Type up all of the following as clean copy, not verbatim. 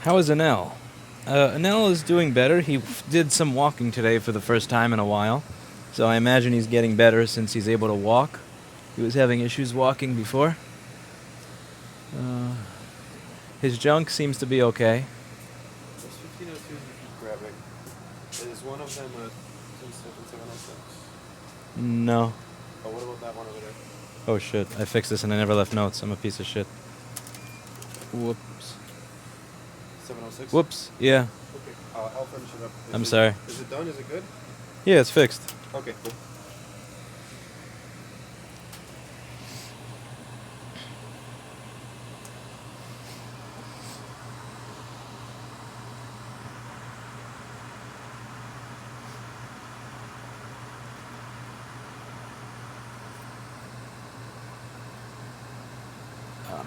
How is Anel? Anel is doing better. He did some walking today for the first time in a while. So I imagine he's getting better since he's able to walk. He was having issues walking before. His junk seems to be okay. Those 1502s you keep grabbing. Is one of them a 27706? No. Oh, what about that one over there? Oh shit, I fixed this and I never left notes. I'm a piece of shit. Whoops. 706? Whoops, yeah. Okay, I'll finish it up. I'm sorry. Is it done? Is it good? Yeah, it's fixed. Okay, cool.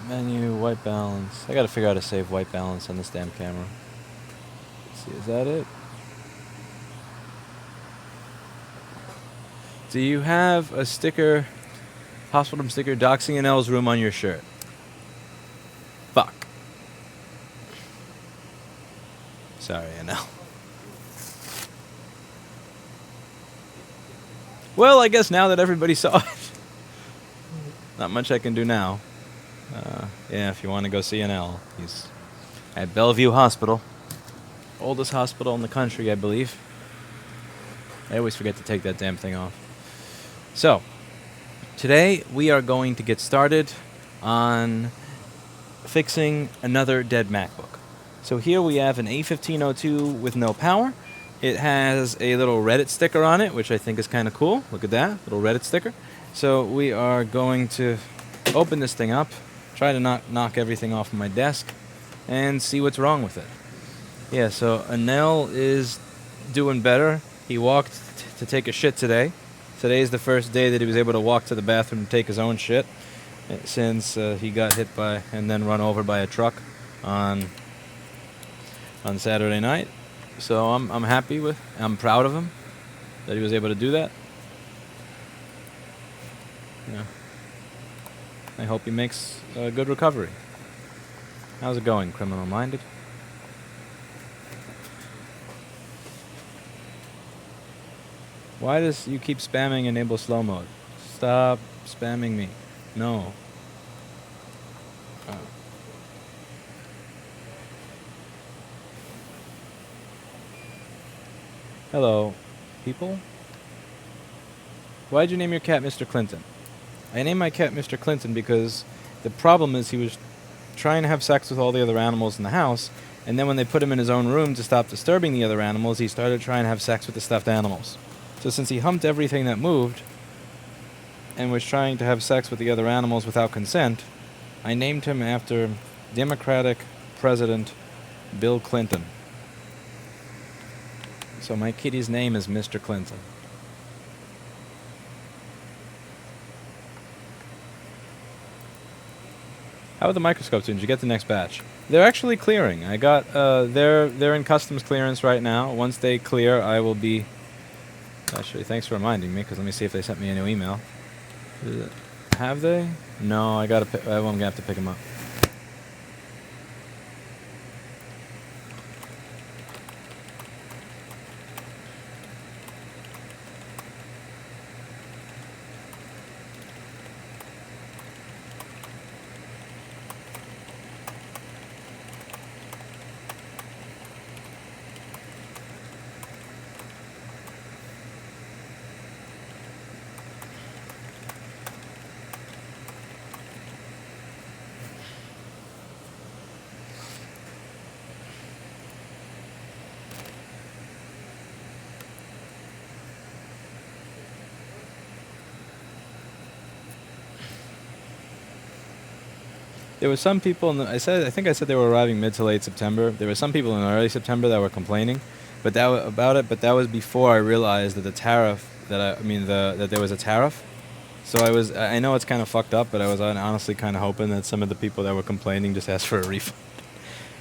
Menu, white balance. I gotta figure out how to save white balance on this damn camera. Let's see, is that it? Do you have a sticker, hospital sticker, doxing Anel's room on your shirt? Fuck. Sorry, Anel. Well, I guess now that everybody saw it, not much I can do now. Yeah, if you want to go see Anel, he's at Bellevue Hospital. Oldest hospital in the country, I believe. I always forget to take that damn thing off. So, today we are going to get started on fixing another dead MacBook. So here we have an A1502 with no power. It has a little Reddit sticker on it, which I think is kind of cool. Look at that, little Reddit sticker. So we are going to open this thing up, try to knock everything off my desk, and see what's wrong with it. Yeah, so Anel is doing better. He walked to take a shit today. Today is the first day that he was able to walk to the bathroom and take his own shit, since he got hit by and then run over by a truck on Saturday night. So I'm happy I'm proud of him that he was able to do that. Yeah. I hope he makes a good recovery. How's it going, Criminal Minded? Why does you keep spamming enable slow mode? Stop spamming me. No. Oh. Hello, people? Why'd you name your cat Mr. Clinton? I named my cat Mr. Clinton because the problem is he was trying to have sex with all the other animals in the house, and then when they put him in his own room to stop disturbing the other animals, he started trying to have sex with the stuffed animals. So since he humped everything that moved and was trying to have sex with the other animals without consent, I named him after Democratic President Bill Clinton. So my kitty's name is Mr. Clinton. How are the microscopes doing? Did you get the next batch? They're actually clearing. I got they're in customs clearance right now. Once they clear, I will be. Actually, thanks for reminding me, because let me see if they sent me a new email. Have they? No, I'm gonna have to pick them up. There were some people, I think I said they were arriving mid to late September. There were some people in early September that were complaining, but that was before I realized that that there was a tariff. So I know it's kind of fucked up, but I was honestly kind of hoping that some of the people that were complaining just asked for a refund.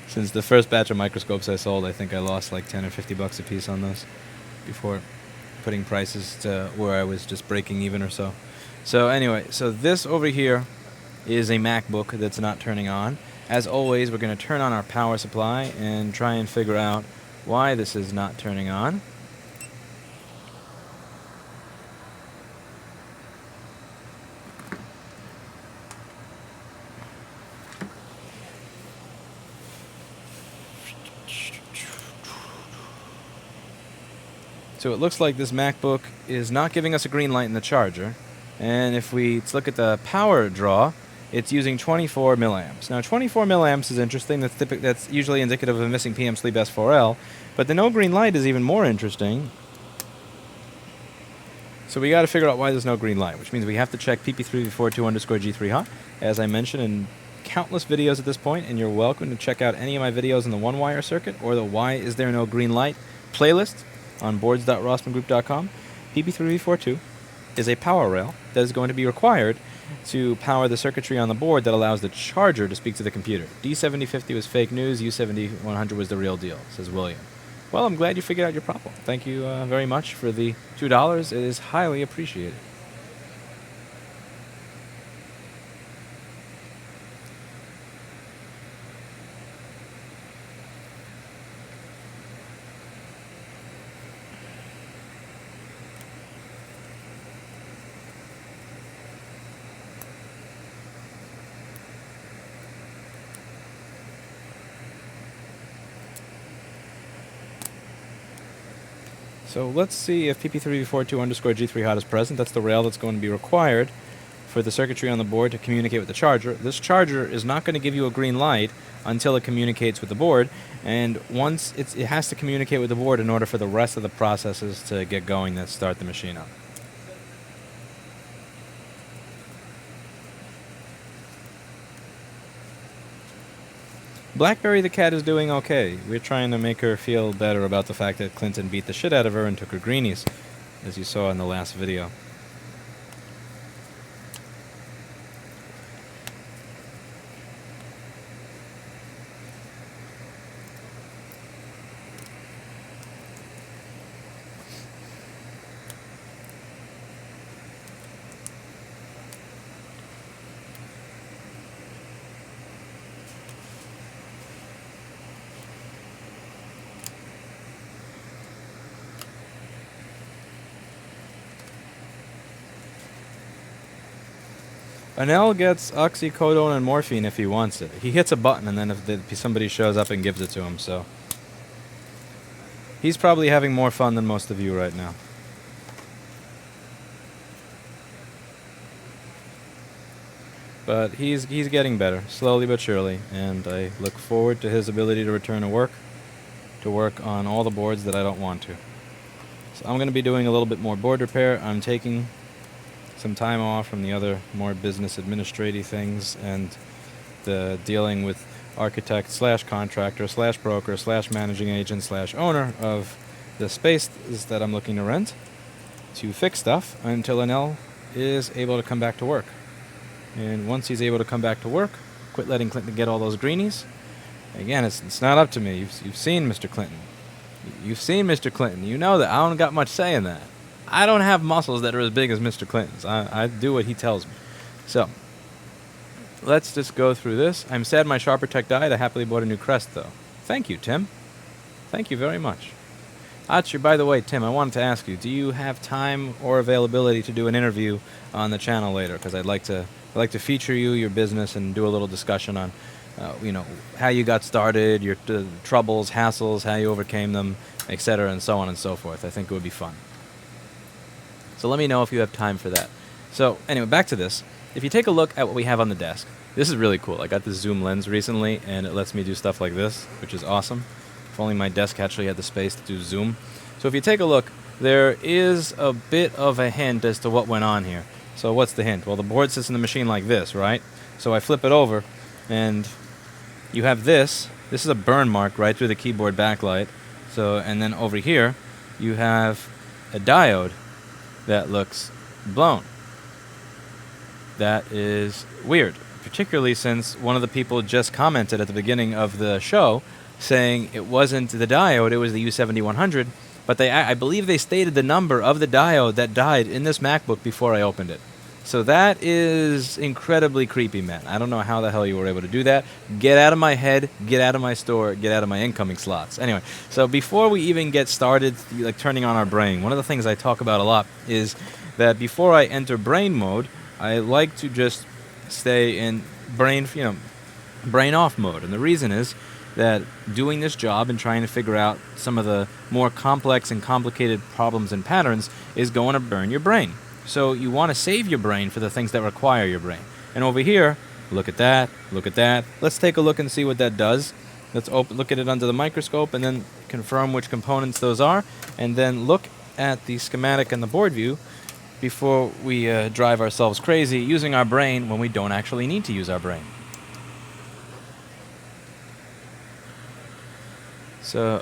Since the first batch of microscopes I sold, I think I lost like 10 or 50 bucks a piece on those before putting prices to where I was just breaking even or so. So anyway, so this over here is a MacBook that's not turning on. As always, we're going to turn on our power supply and try and figure out why this is not turning on. So it looks like this MacBook is not giving us a green light in the charger. And if let's look at the power draw, it's using 24 milliamps. Now 24 milliamps is interesting. That's usually indicative of a missing PM sleep S4L. But the no green light is even more interesting. So we got to figure out why there's no green light, which means we have to check pp3v42_G3hot, as I mentioned in countless videos at this point, and you're welcome to check out any of my videos on the one-wire circuit or the Why Is There No Green Light playlist on boards.rossmangroup.com. pp3v42 is a power rail that is going to be required to power the circuitry on the board that allows the charger to speak to the computer. D7050 was fake news, U7100 was the real deal, says William. Well, I'm glad you figured out your problem. Thank you very much for the $2. It is highly appreciated. So let's see if pp3v42_G3hot is present. That's the rail that's going to be required for the circuitry on the board to communicate with the charger. This charger is not going to give you a green light until it communicates with the board, and once it has to communicate with the board in order for the rest of the processes to get going that start the machine up. Blackberry the cat is doing okay. We're trying to make her feel better about the fact that Clinton beat the shit out of her and took her greenies, as you saw in the last video. Anel gets oxycodone and morphine if he wants it. He hits a button and then if somebody shows up and gives it to him, so... He's probably having more fun than most of you right now. But he's getting better, slowly but surely, and I look forward to his ability to return to work on all the boards that I don't want to. So I'm going to be doing a little bit more board repair. I'm taking some time off from the other more business administrative things and the dealing with architect slash contractor slash broker slash managing agent slash owner of the space that I'm looking to rent to fix stuff until Anel is able to come back to work. And once he's able to come back to work, quit letting Clinton get all those greenies. Again, it's not up to me. You've seen Mr. Clinton. You've seen Mr. Clinton. You know that I don't got much say in that. I don't have muscles that are as big as Mr. Clinton's. I do what he tells me. So, let's just go through this. I'm sad my Sharper Tech died. I happily bought a new Crest, though. Thank you, Tim. Thank you very much. Actually, by the way, Tim, I wanted to ask you, do you have time or availability to do an interview on the channel later? Because I'd like to feature you, your business, and do a little discussion on, how you got started, your troubles, hassles, how you overcame them, etc., and so on and so forth. I think it would be fun. So let me know if you have time for that. So anyway, back to this. If you take a look at what we have on the desk, this is really cool. I got this zoom lens recently, and it lets me do stuff like this, which is awesome. If only my desk actually had the space to do zoom. So if you take a look, there is a bit of a hint as to what went on here. So what's the hint? Well, the board sits in the machine like this, right? So I flip it over, and you have this. This is a burn mark right through the keyboard backlight. So, and then over here, you have a diode that looks blown. That is weird, particularly since one of the people just commented at the beginning of the show saying it wasn't the diode, it was the U7100, but I believe they stated the number of the diode that died in this MacBook before I opened it. So that is incredibly creepy, man. I don't know how the hell you were able to do that. Get out of my head, get out of my store, get out of my incoming slots. Anyway, so before we even get started, like turning on our brain, one of the things I talk about a lot is that before I enter brain mode, I like to just stay in brain off mode. And the reason is that doing this job and trying to figure out some of the more complex and complicated problems and patterns is going to burn your brain. So you want to save your brain for the things that require your brain. And over here, look at that, look at that. Let's take a look and see what that does. Let's look at it under the microscope and then confirm which components those are. And then look at the schematic and the board view before we drive ourselves crazy using our brain when we don't actually need to use our brain. So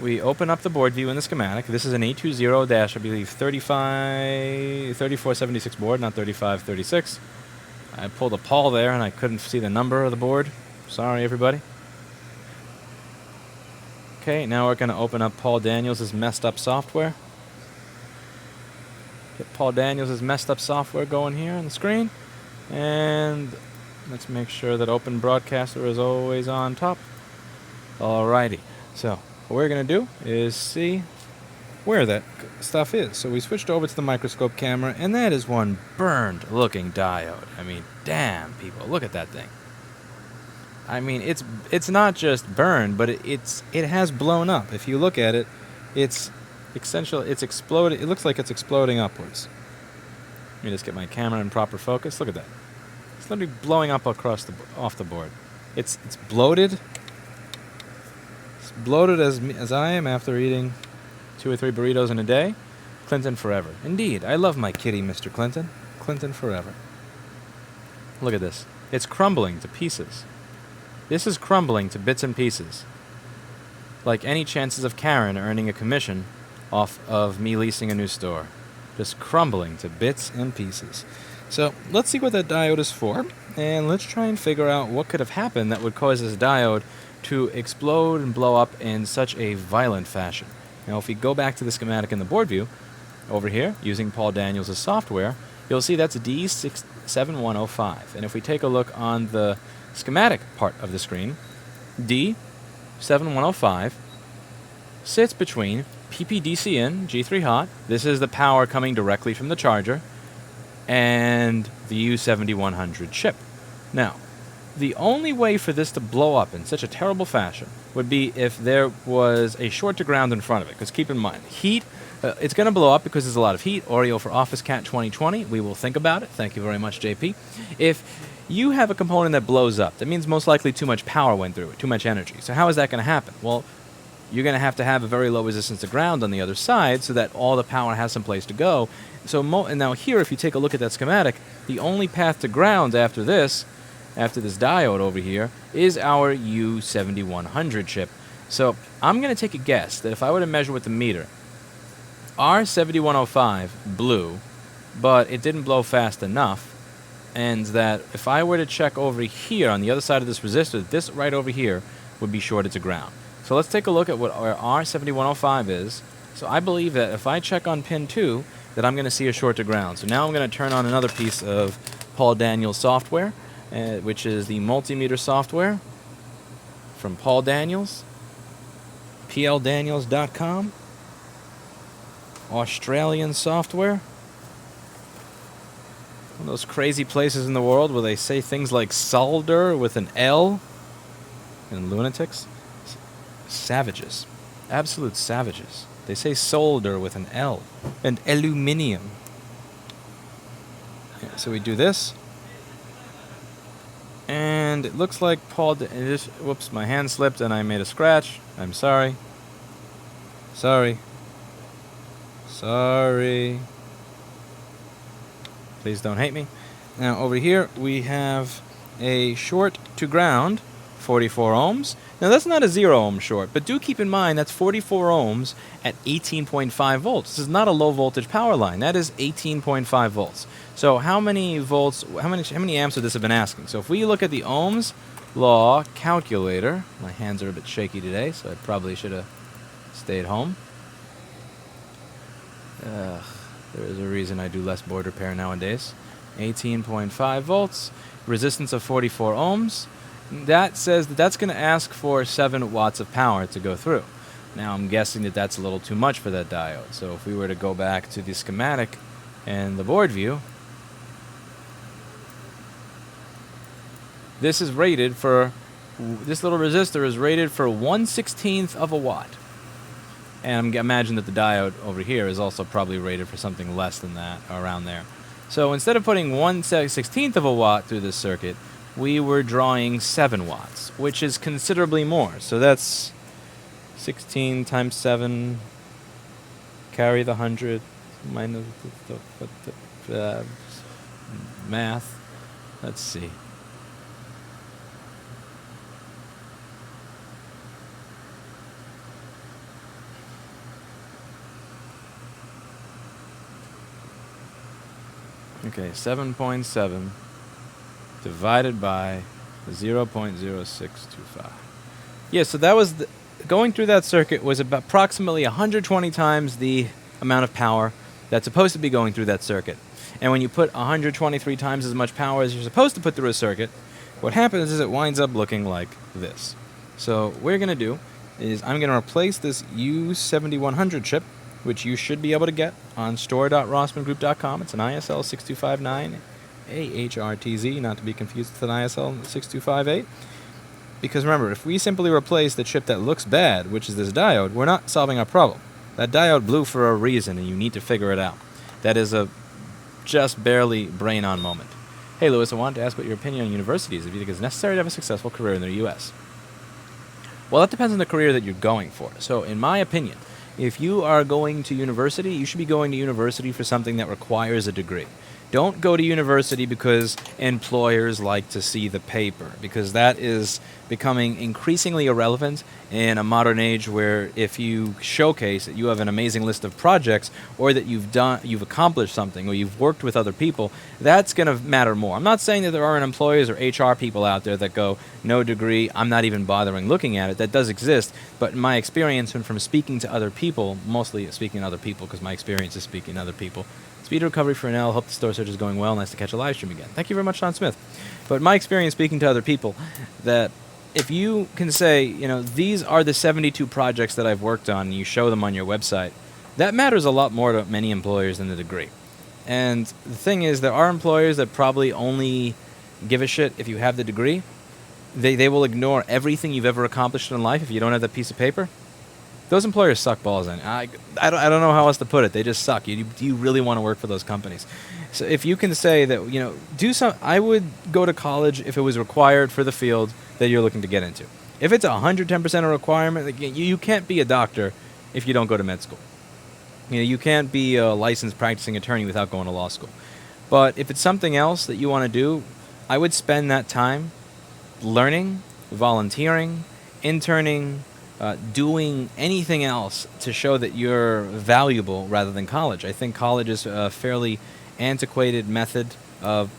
we open up the board view in the schematic. This is an 820 I believe 3476 board, not 3536. I pulled a Paul there and I couldn't see the number of the board. Sorry, everybody. Okay, now we're going to open up Paul Daniels' messed up software. Get Paul Daniels' messed up software going here on the screen. And let's make sure that Open Broadcaster is always on top. Alrighty. So what we're going to do is see where that stuff is. So we switched over to the microscope camera, and that is one burned-looking diode. I mean, damn, people, look at that thing. I mean, it's not just burned, but it has blown up. If you look at it, it's exploded. It looks like it's exploding upwards. Let me just get my camera in proper focus. Look at that. It's literally blowing up off the board. It's bloated. Bloated as I am after eating 2 or 3 burritos in a day. Clinton forever. Indeed, I love my kitty, Mr. Clinton. Clinton forever. Look at this. It's crumbling to pieces. This is crumbling to bits and pieces. Like any chances of Karen earning a commission off of me leasing a new store. Just crumbling to bits and pieces. So let's see what that diode is for, and let's try and figure out what could have happened that would cause this diode to explode and blow up in such a violent fashion. Now, if we go back to the schematic in the board view, over here, using Paul Daniels' software, you'll see that's D7105. And if we take a look on the schematic part of the screen, D7105 sits between PPDCN G3 hot, this is the power coming directly from the charger, and the U7100 chip. Now, the only way for this to blow up in such a terrible fashion would be if there was a short to ground in front of it. Because keep in mind, heat, it's going to blow up because there's a lot of heat. Oreo for Office Cat 2020. We will think about it. Thank you very much, JP. If you have a component that blows up, that means most likely too much power went through it, too much energy. So how is that going to happen? Well, you're going to have a very low resistance to ground on the other side so that all the power has some place to go. So and now here, if you take a look at that schematic, the only path to ground after this diode over here, is our U7100 chip. So I'm going to take a guess that if I were to measure with the meter, our 7105 blew, but it didn't blow fast enough, and that if I were to check over here on the other side of this resistor, this right over here would be shorted to ground. So let's take a look at what our R7105 is. So I believe that if I check on pin 2, that I'm going to see a short to ground. So now I'm going to turn on another piece of Paul Daniels software, which is the multimeter software from Paul Daniels, pldaniels.com, Australian software, one of those crazy places in the world where they say things like solder with an L, and lunatics. Savages. Absolute savages. They say solder with an L. And aluminium. Yeah, so we do this. And it looks like whoops, my hand slipped and I made a scratch. I'm sorry. Sorry. Please don't hate me. Now over here we have a short to ground, 44 ohms. Now that's not a 0 ohm short, but do keep in mind that's 44 ohms at 18.5 volts. This is not a low voltage power line. That is 18.5 volts. So how many volts, how many amps would this have been asking? So if we look at the Ohm's law calculator, my hands are a bit shaky today, so I probably should have stayed home. There is a reason I do less board repair nowadays. 18.5 volts, resistance of 44 ohms. That says that that's going to ask for 7 watts of power to go through. Now I'm guessing that that's a little too much for that diode. So if we were to go back to the schematic and the board view, this is rated for, this little resistor is rated for 1/16th of a watt. And imagine that the diode over here is also probably rated for something less than that, around there. So instead of putting 1/16th of a watt through this circuit, we were drawing 7 watts, which is considerably more. So that's 16 times 7, carry the 100, minus the math. Let's see. Okay, 7.7 divided by 0.0625. Yeah, so that was going through that circuit was about approximately 120 times the amount of power that's supposed to be going through that circuit. And when you put 123 times as much power as you're supposed to put through a circuit, what happens is it winds up looking like this. So what we're going to do is I'm going to replace this U7100 chip, which you should be able to get on store.rossmangroup.com. It's an ISL 6259 AHRTZ, not to be confused with an ISL 6258. Because remember, if we simply replace the chip that looks bad, which is this diode, we're not solving our problem. That diode blew for a reason, and you need to figure it out. That is a just barely brain-on moment. Hey, Lewis, I wanted to ask what your opinion on universities, if you think it's necessary to have a successful career in the U.S. Well, that depends on the career that you're going for. So, in my opinion, if you are going to university, you should be going to university for something that requires a degree. Don't go to university because employers like to see the paper, because that is becoming increasingly irrelevant in a modern age where if you showcase that you have an amazing list of projects or that you've accomplished something or you've worked with other people, that's going to matter more. I'm not saying that there aren't employers or HR people out there that go, no degree, I'm not even bothering looking at it. That does exist, but in my experience and from speaking to other people, mostly speaking to other people because my experience is speaking to other people, speed recovery for Nell. Hope the store search is going well. Nice to catch a live stream again. Thank you very much, Sean Smith. But my experience speaking to other people, that if you can say, you know, these are the 72 projects that I've worked on, and you show them on your website, that matters a lot more to many employers than the degree. And the thing is, there are employers that probably only give a shit if you have the degree. They will ignore everything you've ever accomplished in life if you don't have that piece of paper. Those employers suck balls in. I don't know how else to put it. They just suck. Do you really want to work for those companies? So if you can say that, you know, I would go to college if it was required for the field that you're looking to get into. If it's 110% a requirement, you can't be a doctor if you don't go to med school. You know, you can't be a licensed practicing attorney without going to law school. But if it's something else that you want to do, I would spend that time learning, volunteering, interning, doing anything else to show that you're valuable rather than college. I think college is a fairly antiquated method of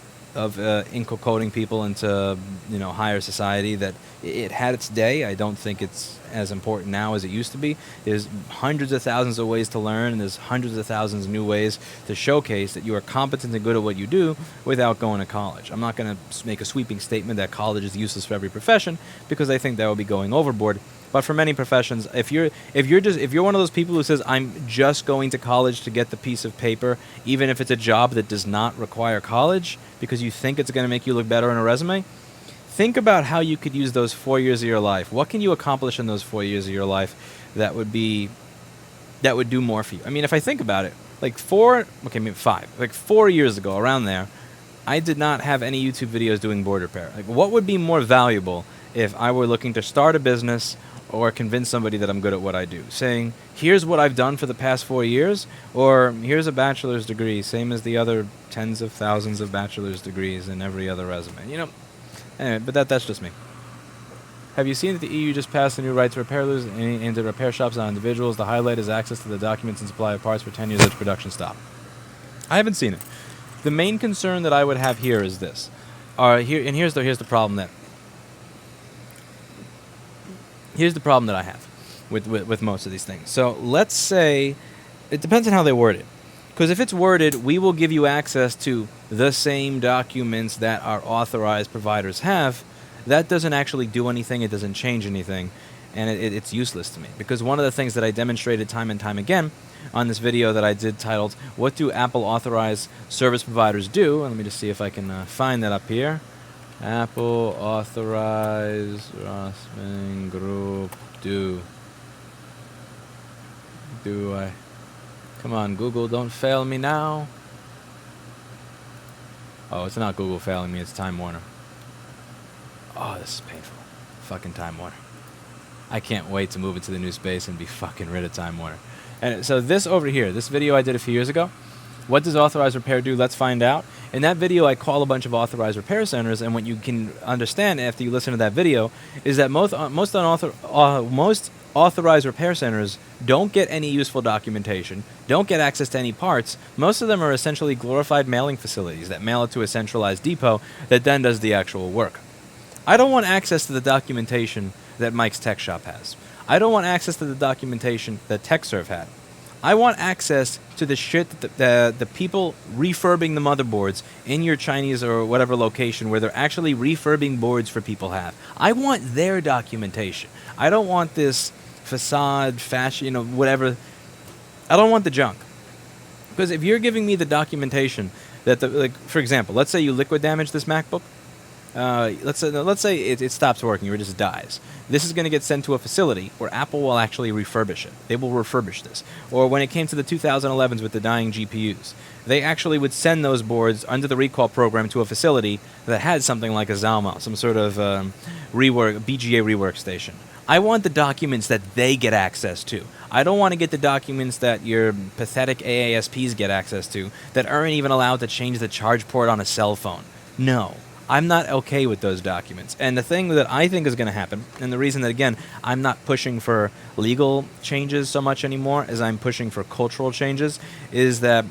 inculcating people into, you know, higher society. That it had its day. I don't think it's as important now as it used to be. There's hundreds of thousands of ways to learn, and there's hundreds of thousands of new ways to showcase that you are competent and good at what you do without going to college. I'm not going to make a sweeping statement that college is useless for every profession, because I think that would be going overboard. But for many professions, if you're one of those people who says, I'm just going to college to get the piece of paper, even if it's a job that does not require college, because you think it's going to make you look better on a resume, think about how you could use those 4 years of your life. What can you accomplish in those 4 years of your life that would do more for you? I mean, if I think about it, maybe 5. Like 4 years ago, around there, I did not have any YouTube videos doing board repair. Like, what would be more valuable if I were looking to start a business or convince somebody that I'm good at what I do? Saying, here's what I've done for the past 4 years, or here's a bachelor's degree, same as the other tens of thousands of bachelor's degrees in every other resume. You know, anyway, but that's just me. Have you seen that the EU just passed a new right to repair loose into repair shops on individuals? The highlight is access to the documents and supply of parts for 10 years after production stop. I haven't seen it. The main concern that I would have here is this. Here's the problem that I have with most of these things. So let's say, it depends on how they word it. Because if it's worded, we will give you access to the same documents that our authorized providers have, that doesn't actually do anything. It doesn't change anything. And it's useless to me. Because one of the things that I demonstrated time and time again on this video that I did titled, What Do Apple Authorized Service Providers Do? And let me just see if I can find that up here. Apple Authorized Rossman Group Do. Do I... Come on, Google, don't fail me now. Oh, it's not Google failing me, it's Time Warner. Oh, this is painful. Fucking Time Warner. I can't wait to move into the new space and be fucking rid of Time Warner. And so this over here, this video I did a few years ago, what does authorized repair do? Let's find out. In that video, I call a bunch of authorized repair centers, and what you can understand after you listen to that video is that most authorized repair centers don't get any useful documentation, don't get access to any parts. Most of them are essentially glorified mailing facilities that mail it to a centralized depot that then does the actual work. I don't want access to the documentation that Mike's Tech Shop has. I don't want access to the documentation that TechServe had. I want access to the shit that the people refurbing the motherboards in your Chinese or whatever location where they're actually refurbing boards for people have. I want their documentation. I don't want this facade, fashion, whatever. I don't want the junk. Because if you're giving me the documentation that, for example, let's say you liquid damage this MacBook. Let's say it stops working or it just dies. This is going to get sent to a facility where Apple will actually refurbish it. They will refurbish this. Or when it came to the 2011s with the dying GPUs, they actually would send those boards under the recall program to a facility that had something like a Zalma, some sort of BGA rework station. I want the documents that they get access to. I don't want to get the documents that your pathetic AASPs get access to that aren't even allowed to change the charge port on a cell phone. No. I'm not okay with those documents. And the thing that I think is going to happen, and the reason that, again, I'm not pushing for legal changes so much anymore as I'm pushing for cultural changes, is that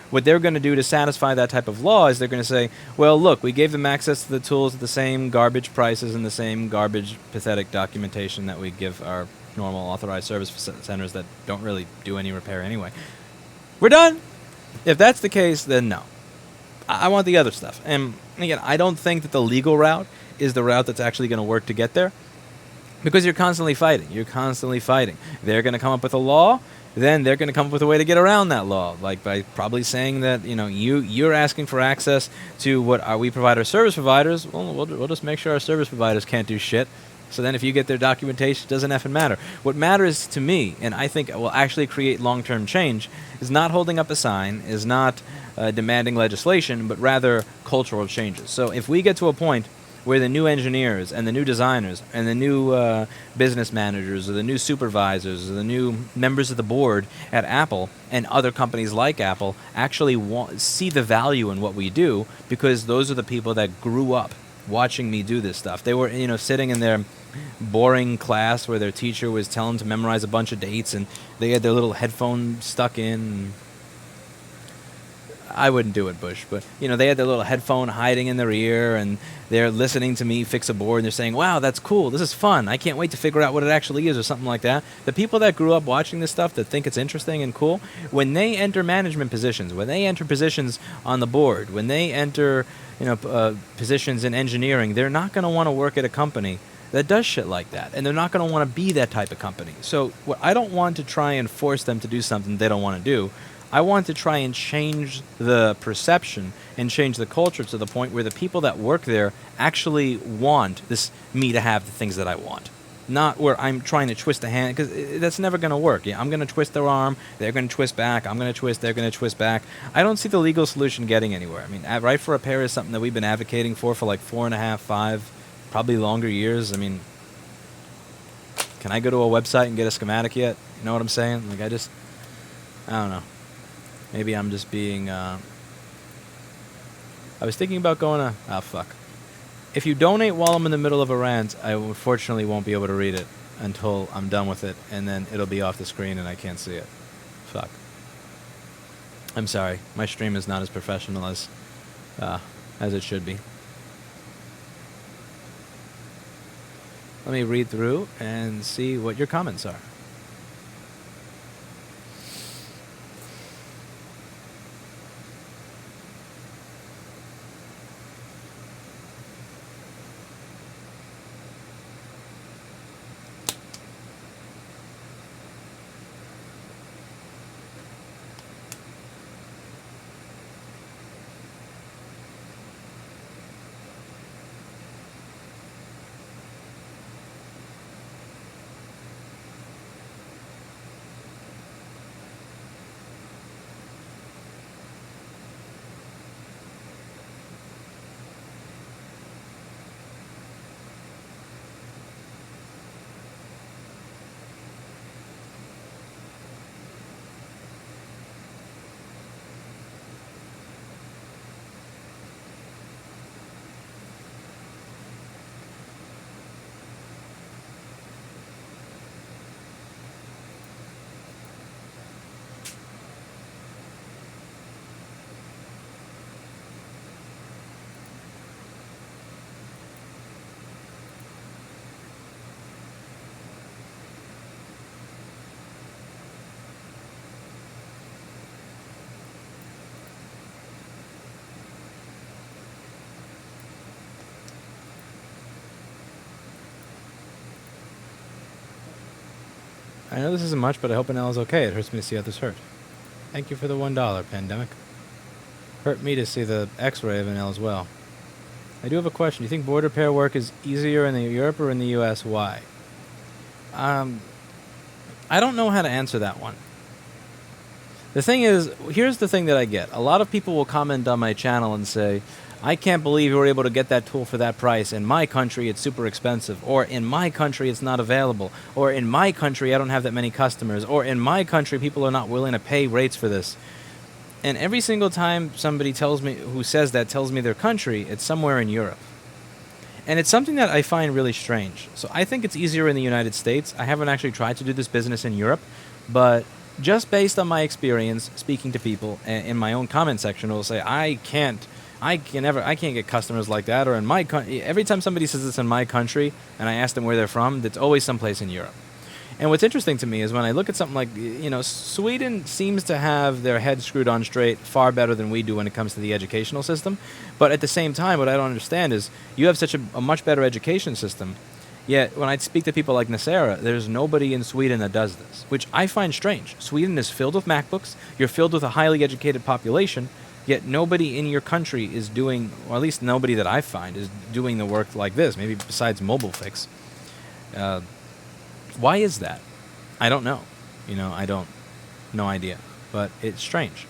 what they're going to do to satisfy that type of law is they're going to say, well, look, we gave them access to the tools at the same garbage prices and the same garbage, pathetic documentation that we give our normal authorized service centers that don't really do any repair anyway. We're done! If that's the case, then no. I want the other stuff. And again, I don't think that the legal route is the route that's actually going to work to get there. Because you're constantly fighting. You're constantly fighting. They're going to come up with a law, then they're going to come up with a way to get around that law. Like by probably saying that, you're asking for access to what we provide our service providers. Well, we'll just make sure our service providers can't do shit. So then if you get their documentation, it doesn't effing matter. What matters to me, and I think will actually create long-term change, is not holding up a sign, is not demanding legislation, but rather cultural changes. So if we get to a point where the new engineers and the new designers and the new business managers or the new supervisors or the new members of the board at Apple and other companies like Apple actually see the value in what we do, because those are the people that grew up watching me do this stuff. They were, sitting in their boring class where their teacher was telling them to memorize a bunch of dates, and they had their little headphone stuck in. I wouldn't do it, Bush, but, they had their little headphone hiding in their ear, and they're listening to me fix a board, and they're saying, wow, that's cool, this is fun, I can't wait to figure out what it actually is, or something like that. The people that grew up watching this stuff, that think it's interesting and cool, when they enter management positions, when they enter positions on the board, when they enter, positions in engineering, they're not going to want to work at a company that does shit like that, and they're not going to want to be that type of company. So I don't want to try and force them to do something they don't want to do. I want to try and change the perception and change the culture to the point where the people that work there actually want me to have the things that I want. Not where I'm trying to twist a hand, because that's never going to work. Yeah, I'm going to twist their arm, they're going to twist back, I'm going to twist, they're going to twist back. I don't see the legal solution getting anywhere. I mean, right for repair is something that we've been advocating for like 4.5, 5, probably longer years. I mean, can I go to a website and get a schematic yet? You know what I'm saying? Like, I don't know. Maybe I'm just being, I was thinking about going to, fuck. If you donate while I'm in the middle of a rant, I unfortunately won't be able to read it until I'm done with it, and then it'll be off the screen and I can't see it. Fuck. I'm sorry. My stream is not as professional as it should be. Let me read through and see what your comments are. I know this isn't much, but I hope Anel is okay. It hurts me to see others hurt. Thank you for the $1, Pandemic. Hurt me to see the X-ray of Anel as well. I do have a question. Do you think border repair work is easier in Europe or in the U.S.? Why? I don't know how to answer that one. The thing is, here's the thing that I get. A lot of people will comment on my channel and say, I can't believe you were able to get that tool for that price. In my country, it's super expensive. Or in my country, it's not available. Or in my country, I don't have that many customers. Or in my country, people are not willing to pay rates for this. And every single time somebody tells me, who says that, tells me their country, it's somewhere in Europe. And it's something that I find really strange. So I think it's easier in the United States. I haven't actually tried to do this business in Europe, but just based on my experience speaking to people in my own comment section, will say I can't get customers like that. Or in my country, every time somebody says it's in my country, and I ask them where they're from, it's always someplace in Europe. And what's interesting to me is when I look at something like, Sweden seems to have their head screwed on straight far better than we do when it comes to the educational system. But at the same time, what I don't understand is you have such a much better education system. Yet when I speak to people like Nasera, there's nobody in Sweden that does this, which I find strange. Sweden is filled with MacBooks. You're filled with a highly educated population. Yet nobody in your country is doing, or at least nobody that I find, is doing the work like this, maybe besides Mobile Fix. Why is that? I don't know. No idea. But it's strange.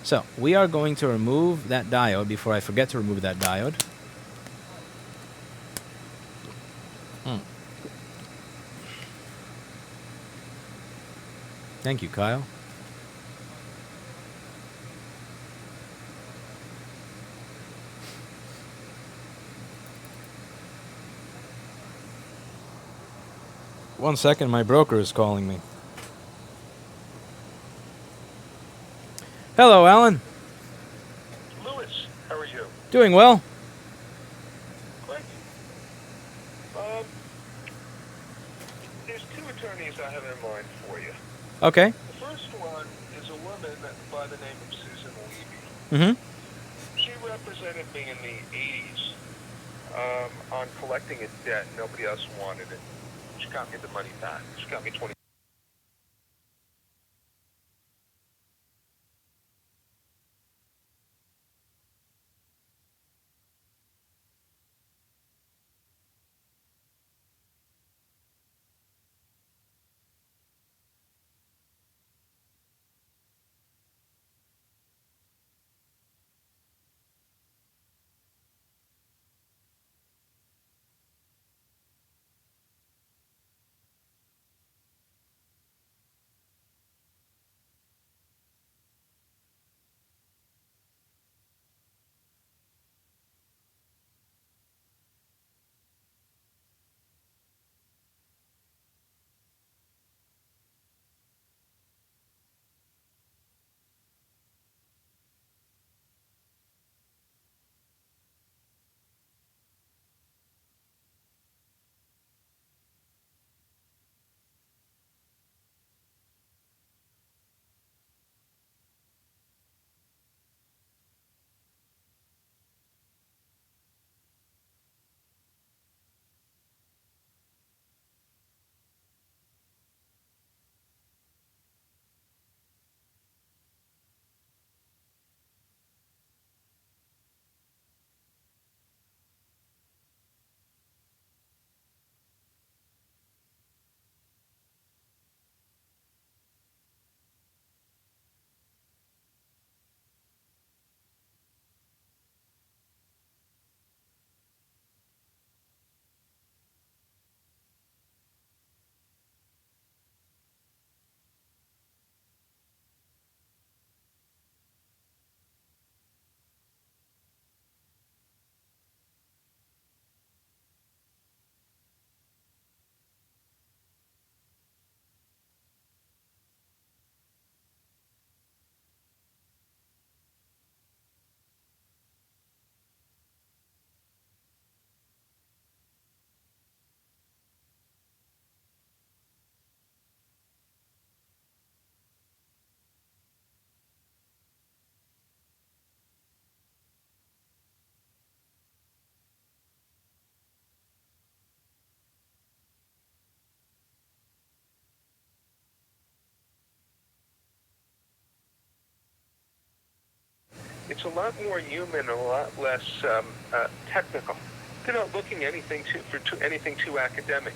So, we are going to remove that diode before I forget to remove that diode. Thank you, Kyle. One second, my broker is calling me. Hello, Alan. Lewis, how are you? Doing well. Great. There's two attorneys I have in mind for you. Okay. The first one is a woman by the name of Susan Levy. Mm-hmm. She represented me in the 80s on collecting a debt. Nobody else wanted it. She got me the money back. She got me 20. it's a lot more human and a lot less technical. They're not looking anything for anything too academic.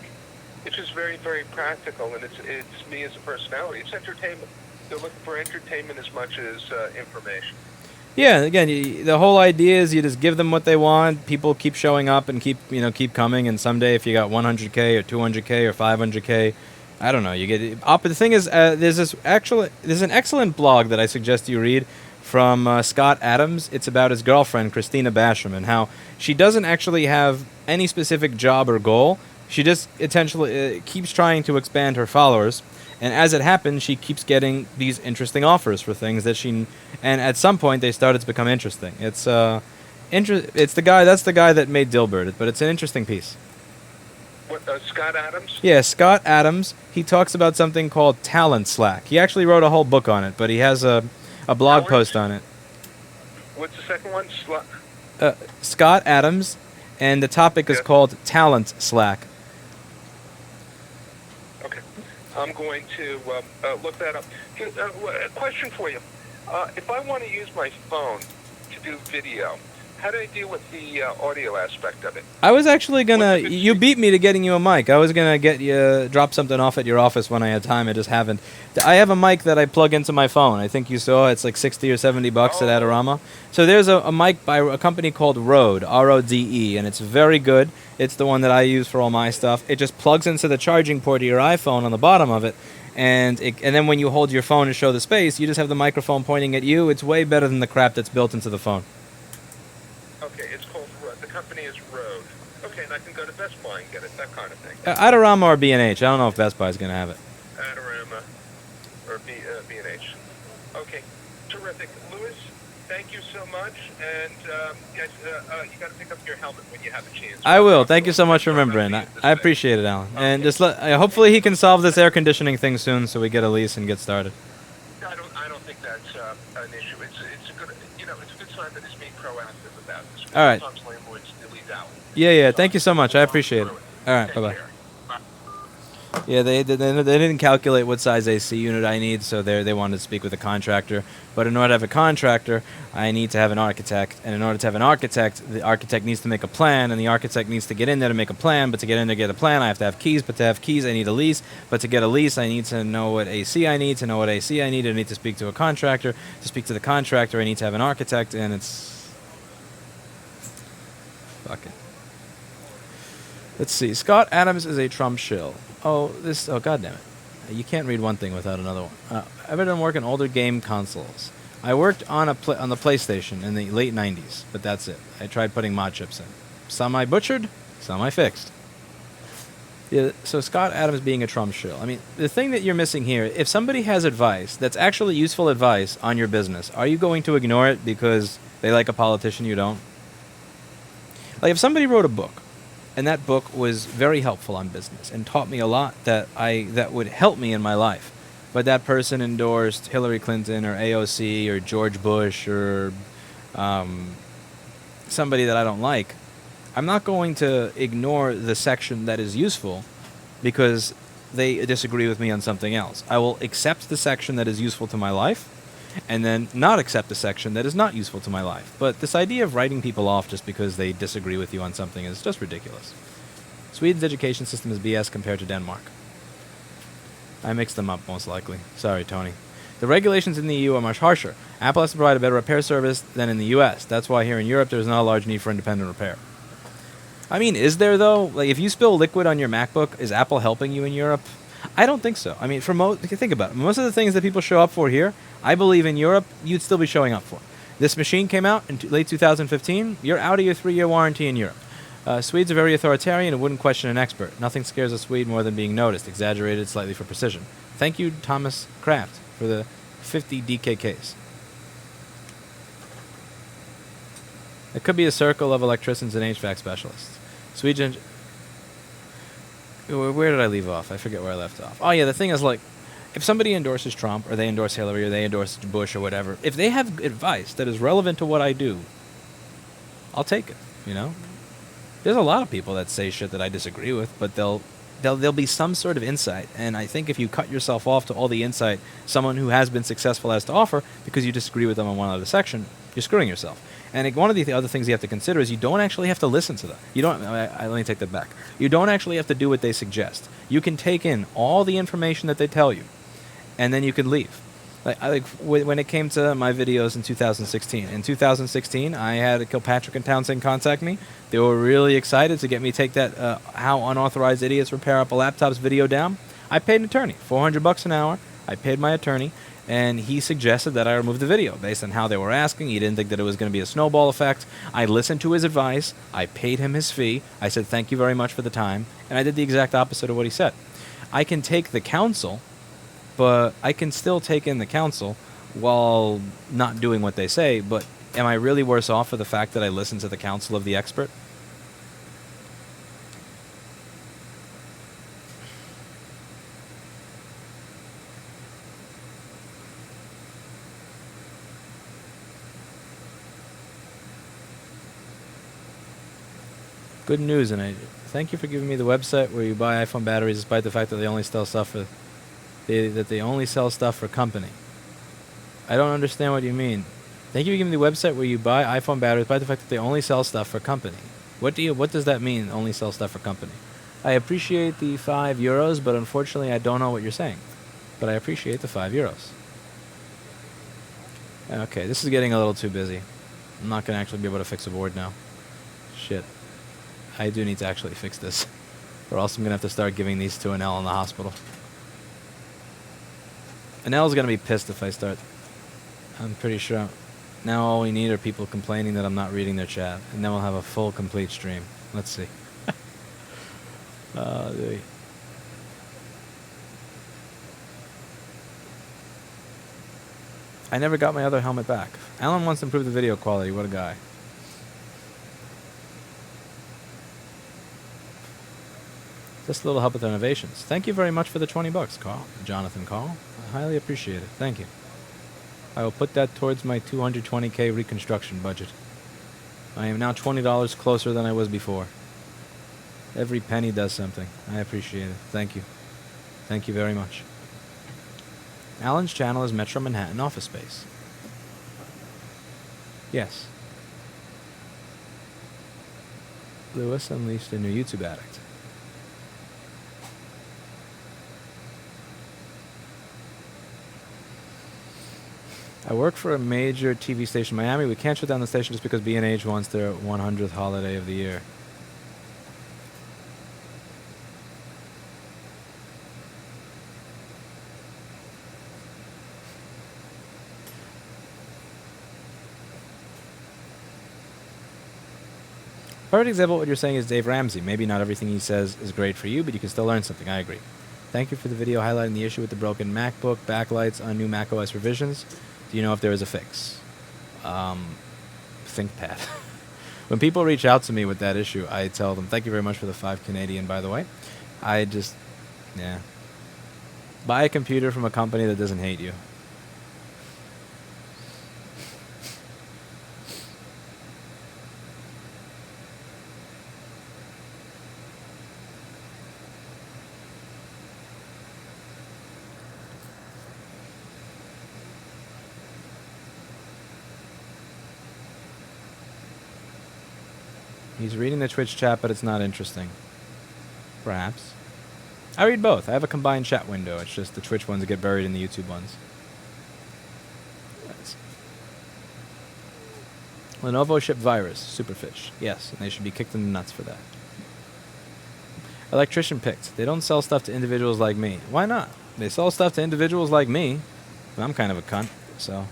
It's just very, very practical, and it's me as a personality. It's entertainment. They're looking for entertainment as much as information. Yeah, again, the whole idea is you just give them what they want. People keep showing up and keep coming. And someday, if you got 100K or 200K or 500K, I don't know, you get. But the thing is, there's an excellent blog that I suggest you read from Scott Adams. It's about his girlfriend Christina Basham and how she doesn't actually have any specific job or goal. She just intentionally keeps trying to expand her followers. And as it happens, she keeps getting these interesting offers for things that she... And at some point, they started to become interesting. It's it's the guy... That's the guy that made Dilbert, but it's an interesting piece. What, Scott Adams? Yeah, Scott Adams. He talks about something called Talent Slack. He actually wrote a whole book on it, but he has a blog post on it. What's the second one? Scott Adams, and the topic is called Talent Slack. I'm going to look that up. A question for you. If I want to use my phone to do video, how do I deal with the audio aspect of it? I was actually gonna... You beat me to getting you a mic. I was gonna drop something off at your office when I had time. I just haven't. I have a mic that I plug into my phone. I think you saw it's like $60 or $70 at Adorama. So there's a mic by a company called Rode, R-O-D-E, and it's very good. It's the one that I use for all my stuff. It just plugs into the charging port of your iPhone on the bottom of it, and then when you hold your phone to show the space, you just have the microphone pointing at you. It's way better than the crap that's built into the phone. Okay, it's called, the company is Rode. Okay, and I can go to Best Buy and get it, that kind of thing. Adorama or B&H. I don't know if Best Buy is going to have it. Adorama or B&H. Okay, terrific. Louis, thank you so much, and guys, you got to pick up your helmet when you have a chance. I will. Thank you so much for remembering. I appreciate it, Alan. Okay. And just hopefully he can solve this air conditioning thing soon, so we get a lease and get started. I don't think that's an issue. It's a good, it's a good sign that he's being proactive about this. All right. Sometimes landlords delete out. Yeah. Thank you so much. I appreciate it. All right. Bye bye. Yeah, they didn't calculate what size AC unit I need, so they wanted to speak with a contractor. But in order to have a contractor, I need to have an architect. And in order to have an architect, the architect needs to make a plan, and the architect needs to get in there to make a plan. But to get in there to get a plan, I have to have keys. But to have keys, I need a lease. But to get a lease, I need to know what AC I need. To know what AC I need, I need to speak to a contractor. To speak to the contractor, I need to have an architect, and it's... Fuck it. Let's see. Scott Adams is a Trump shill. Oh, God damn it. You can't read one thing without another one. I've been working older game consoles. I worked on the PlayStation in the late 90s, but that's it. I tried putting mod chips in. Some I butchered, some I fixed. Yeah, so Scott Adams being a Trump shill. I mean, the thing that you're missing here, if somebody has advice that's actually useful advice on your business, are you going to ignore it because they like a politician you don't? Like if somebody wrote a book, and that book was very helpful on business and taught me a lot that would help me in my life. But that person endorsed Hillary Clinton or AOC or George Bush or somebody that I don't like. I'm not going to ignore the section that is useful because they disagree with me on something else. I will accept the section that is useful to my life and then not accept the section that is not useful to my life. But this idea of writing people off just because they disagree with you on something is just ridiculous. Sweden's education system is BS compared to Denmark. I mixed them up, most likely. Sorry, Tony. The regulations in the EU are much harsher. Apple has to provide a better repair service than in the US. That's why here in Europe there's not a large need for independent repair. I mean, is there, though? Like, if you spill liquid on your MacBook, is Apple helping you in Europe? I don't think so. I mean, think about it. Most of the things that people show up for here, I believe in Europe, you'd still be showing up for. This machine came out in late 2015. You're out of your 3-year warranty in Europe. Swedes are very authoritarian and wouldn't question an expert. Nothing scares a Swede more than being noticed, exaggerated slightly for precision. Thank you, Thomas Kraft, for the 50 DKKs. It could be a circle of electricians and HVAC specialists. Sweden... Where did I leave off? I forget where I left off. Oh, yeah, the thing is, like, if somebody endorses Trump, or they endorse Hillary, or they endorse Bush, or whatever, if they have advice that is relevant to what I do, I'll take it, you know? There's a lot of people that say shit that I disagree with, but there'll be some sort of insight, and I think if you cut yourself off to all the insight someone who has been successful has to offer, because you disagree with them on one other section, You're screwing yourself. And one of the other things you have to consider is you don't actually have to listen to them. You don't. Let me take that back. You don't actually have to do what they suggest. You can take in all the information that they tell you, and then you can leave. When it came to my videos in 2016. In 2016, I had Kilpatrick and Townsend contact me. They were really excited to get me take that how unauthorized idiots repair Apple laptops video down. I paid an attorney, $400 an hour. I paid my attorney, and he suggested that I remove the video based on how they were asking. He didn't think that it was going to be a snowball effect. I listened to his advice. I paid him his fee. I said, thank you very much for the time. And I did the exact opposite of what he said. I can take the counsel, but I can still take in the counsel while not doing what they say. But am I really worse off for the fact that I listened to the counsel of the expert? Good news, and I thank you for giving me the website where you buy iPhone batteries, despite the fact that they only sell stuff for company. I don't understand what you mean. Thank you for giving me the website where you buy iPhone batteries, despite the fact that they only sell stuff for company. What does that mean? Only sell stuff for company? I appreciate the €5, but unfortunately, I don't know what you're saying. But I appreciate the €5. Okay, this is getting a little too busy. I'm not going to actually be able to fix a board now. Shit. I do need to actually fix this, or else I'm going to have to start giving these to Anel in the hospital. Anel's going to be pissed if I start. I'm pretty sure. Now all we need are people complaining that I'm not reading their chat, and then we'll have a full, complete stream. Let's see. I never got my other helmet back. Alan wants to improve the video quality. What a guy. Just a little help with renovations. Thank you very much for the $20, Carl. Jonathan Carl. I highly appreciate it. Thank you. I will put that towards my $220K reconstruction budget. I am now $20 closer than I was before. Every penny does something. I appreciate it. Thank you. Thank you very much. Alan's channel is Metro Manhattan Office Space. Yes. Lewis unleashed a new YouTube addict. I work for a major TV station in Miami. We can't shut down the station just because B&H wants their 100th holiday of the year. Perfect example of what you're saying is Dave Ramsey. Maybe not everything he says is great for you, but you can still learn something. I agree. Thank you for the video highlighting the issue with the broken MacBook backlights on new macOS revisions. Do you know if there is a fix? ThinkPad. When people reach out to me with that issue, I tell them, thank you very much for the 5 Canadian, by the way. I just, yeah. Buy a computer from a company that doesn't hate you. He's reading the Twitch chat, but it's not interesting. Perhaps. I read both. I have a combined chat window. It's just the Twitch ones get buried in the YouTube ones. Nice. Lenovo shipped virus. Superfish. Yes, and they should be kicked in the nuts for that. Electrician picked. They don't sell stuff to individuals like me. Why not? They sell stuff to individuals like me. I'm kind of a cunt, so...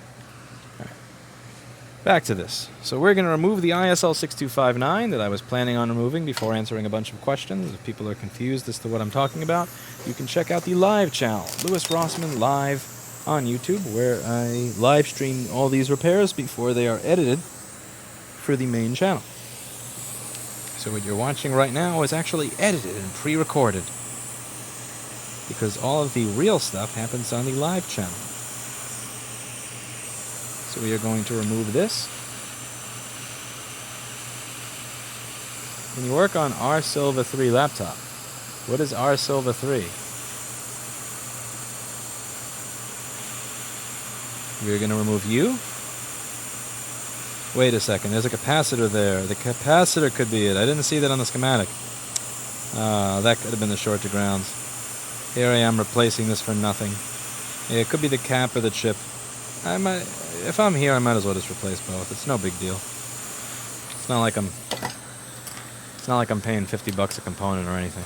Back to this. So we're going to remove the ISL 6259 that I was planning on removing before answering a bunch of questions. If people are confused as to what I'm talking about, you can check out the live channel, Louis Rossman Live on YouTube, where I live stream all these repairs before they are edited for the main channel. So what you're watching right now is actually edited and pre-recorded, because all of the real stuff happens on the live channel. So we are going to remove this. When you work on R Silva 3 laptop, what is R Silva 3? We're going to remove you. Wait a second, there's a capacitor there. The capacitor could be it. I didn't see that on the schematic. That could have been the short to grounds. Here I am replacing this for nothing. Yeah, it could be the cap or the chip. I might, if I'm here, I might as well just replace both. It's no big deal. It's not like I'm paying $50 a component or anything.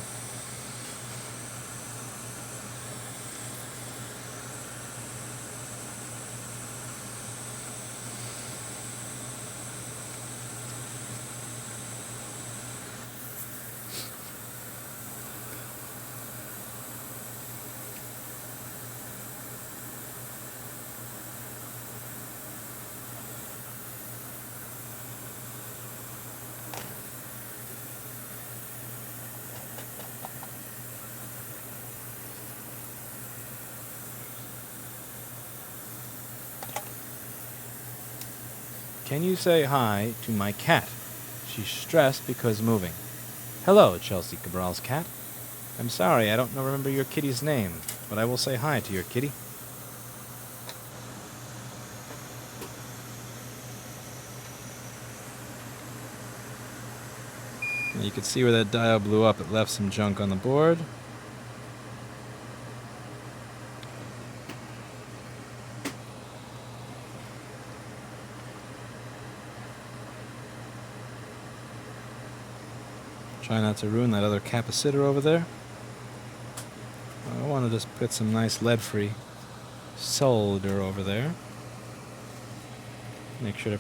Can you say hi to my cat? She's stressed because moving. Hello, Chelsea Cabral's cat. I'm sorry, I don't remember your kitty's name, but I will say hi to your kitty. And you can see where that dial blew up. It left some junk on the board. Try not to ruin that other capacitor over there. I want to just put some nice lead-free solder over there. Make sure to...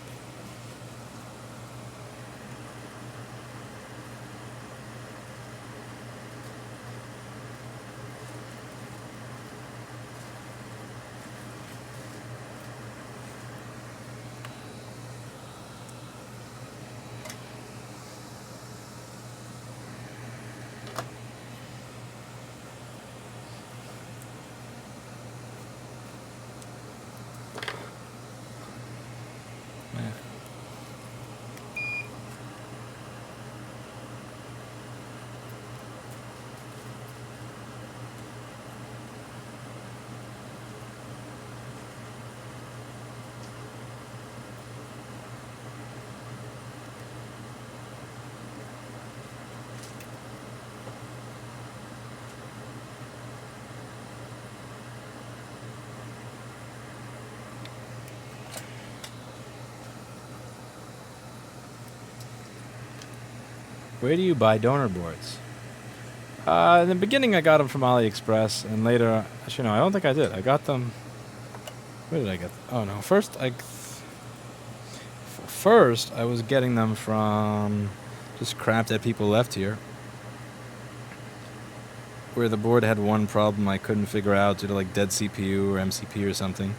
Where do you buy donor boards? In the beginning I got them from AliExpress, and later, actually no, I don't think I did. I got them... Where did I get them? Oh no, first I was getting them from just crap that people left here, where the board had one problem I couldn't figure out due to like dead CPU or MCP or something.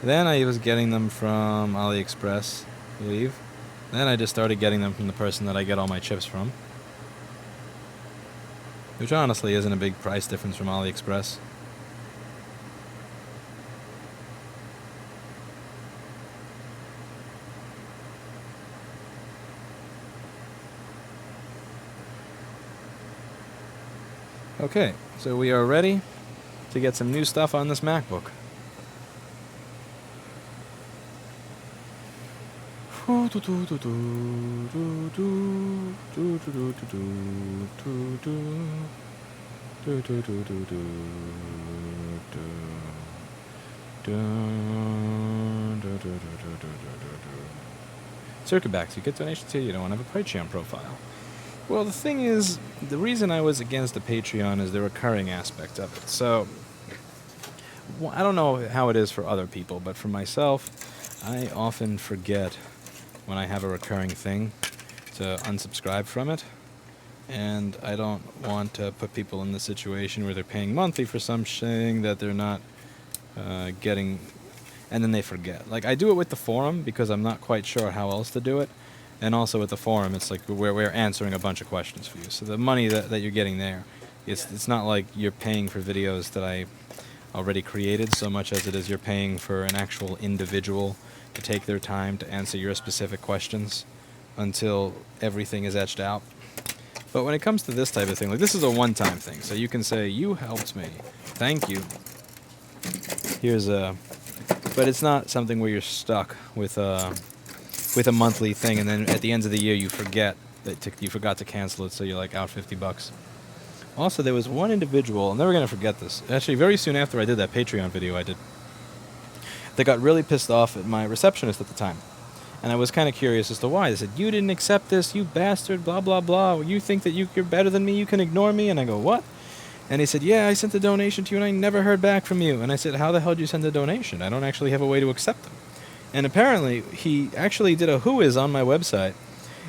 Then I was getting them from AliExpress, I believe. Then I just started getting them from the person that I get all my chips from, which honestly isn't a big price difference from AliExpress. Okay, so we are ready to get some new stuff on this MacBook. Circuit backs, you get donations here, you don't want to have a Patreon profile. Well, the thing is, the reason I was against the Patreon is the recurring aspect of it. So, I don't know how it is for other people, but for myself, I often forget when I have a recurring thing to unsubscribe from it. And I don't want to put people in the situation where they're paying monthly for something that they're not getting, and then they forget. Like, I do it with the forum because I'm not quite sure how else to do it. And also with the forum, it's like we're answering a bunch of questions for you. So the money that you're getting there, it's not like you're paying for videos that I already created so much as it is you're paying for an actual individual to take their time to answer your specific questions until everything is etched out. But when it comes to this type of thing, like, this is a one-time thing. So you can say, you helped me, thank you. Here's a... But it's not something where you're stuck with with a monthly thing, and then at the end of the year you forget that you forgot to cancel it, so you're like out $50. Also, there was one individual, I'm never going to forget this, actually very soon after I did that Patreon video I did, that got really pissed off at my receptionist at the time. And I was kind of curious as to why. They said, "You didn't accept this, you bastard, blah, blah, blah. You think that you're better than me, you can ignore me?" And I go, "What?" And he said, "Yeah, I sent a donation to you and I never heard back from you." And I said, "How the hell did you send a donation? I don't actually have a way to accept them." And apparently, he actually did a whois on my website,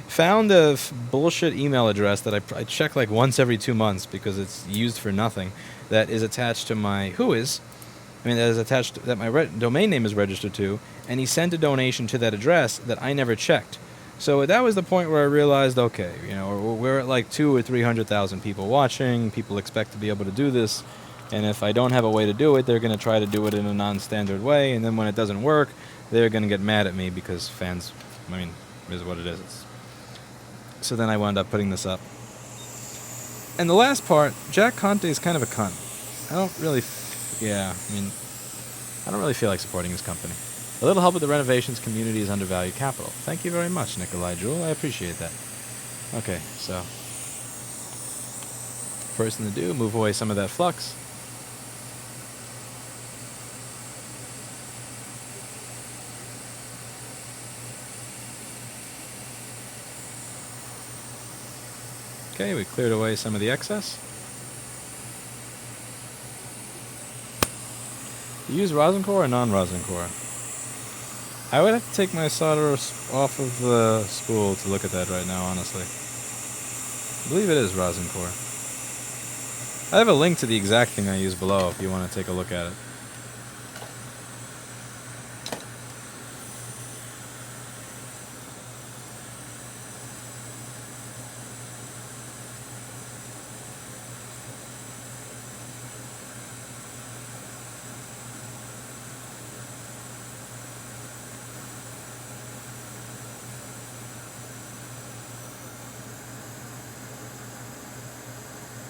found a bullshit email address that I check like once every 2 months because it's used for nothing, that is attached to my whois. That is attached, that my domain name is registered to, and he sent a donation to that address that I never checked. So that was the point where I realized, okay, we're at like 200,000 or 300,000 people watching. People expect to be able to do this, and if I don't have a way to do it, they're going to try to do it in a non-standard way, and then when it doesn't work, they're going to get mad at me because fans, is what it is. So then I wound up putting this up. And the last part, Jack Conte is kind of a cunt. I don't really feel like supporting his company. A little help with the renovations community is undervalued capital. Thank you very much, Nikolai Jewell. I appreciate that. Okay, so first thing to do, move away some of that flux. Okay, we cleared away some of the excess. You use rosin core or non-rosin core? I would have to take my solder off of the spool to look at that right now, honestly. I believe it is rosin core. I have a link to the exact thing I use below if you want to take a look at it.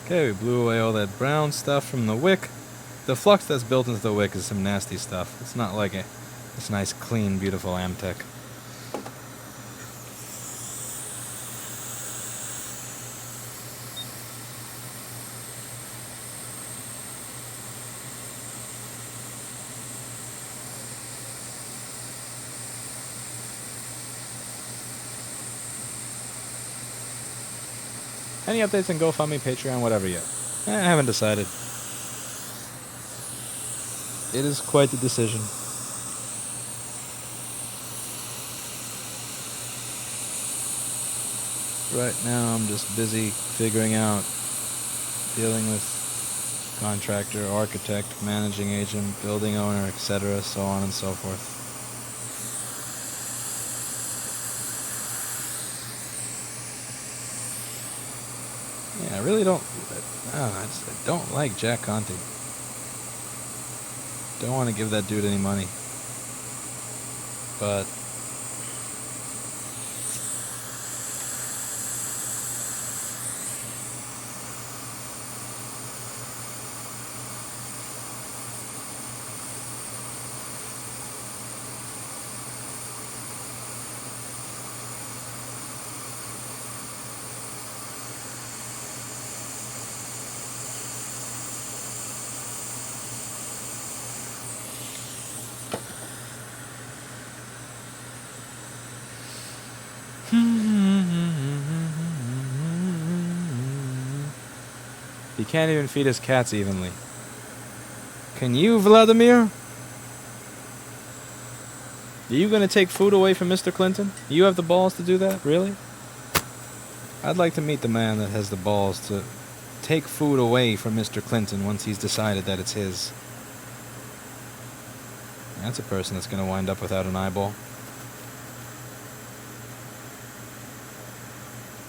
Okay, we blew away all that brown stuff from the wick. The flux that's built into the wick is some nasty stuff. It's not like this nice, clean, beautiful Amtech. Any updates on GoFundMe, Patreon, whatever yet? I haven't decided. It is quite the decision. Right now I'm just busy figuring out, dealing with contractor, architect, managing agent, building owner, etc., so on and so forth. Yeah, I really don't. I don't like Jack Conte. Don't want to give that dude any money. But he can't even feed his cats evenly. Can you, Vladimir? Are you going to take food away from Mr. Clinton? You have the balls to do that? Really? I'd like to meet the man that has the balls to take food away from Mr. Clinton once he's decided that it's his. That's a person that's going to wind up without an eyeball.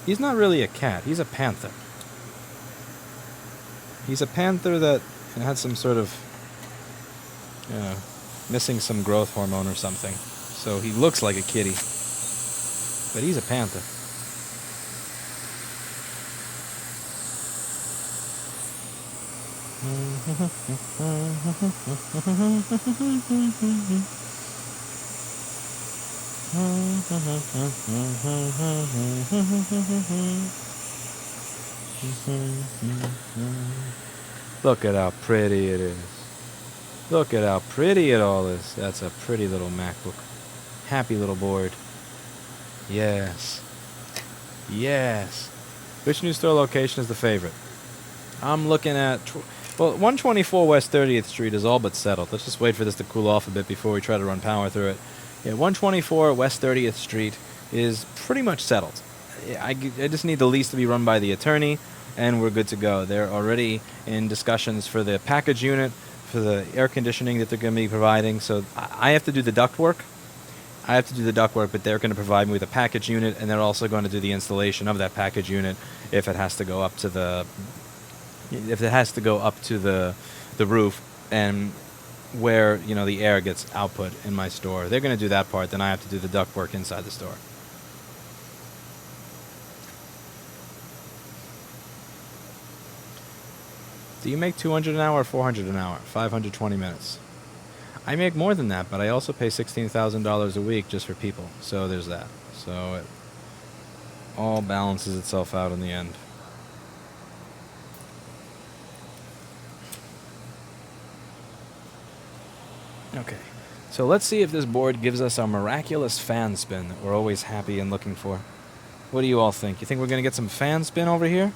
He's not really a cat. He's a panther. He's a panther that had some sort of, missing some growth hormone or something. So he looks like a kitty. But he's a panther. Look at how pretty it is. Look at how pretty it all is. That's a pretty little MacBook. Happy little board. Yes. Yes. Which new store location is the favorite? I'm looking at... Well, 124 West 30th Street is all but settled. Let's just wait for this to cool off a bit before we try to run power through it. Yeah, 124 West 30th Street is pretty much settled. I just need the lease to be run by the attorney, and we're good to go. They're already in discussions for the package unit, for the air conditioning that they're going to be providing. So I have to do the ductwork. But they're going to provide me with a package unit, and they're also going to do the installation of that package unit if it has to go up to the the roof and where the air gets output in my store. They're going to do that part. Then I have to do the ductwork inside the store. Do you make 200 an hour or 400 an hour? 520 minutes. I make more than that, but I also pay $16,000 a week just for people. So there's that. So it all balances itself out in the end. Okay. So let's see if this board gives us our miraculous fan spin that we're always happy and looking for. What do you all think? You think we're going to get some fan spin over here?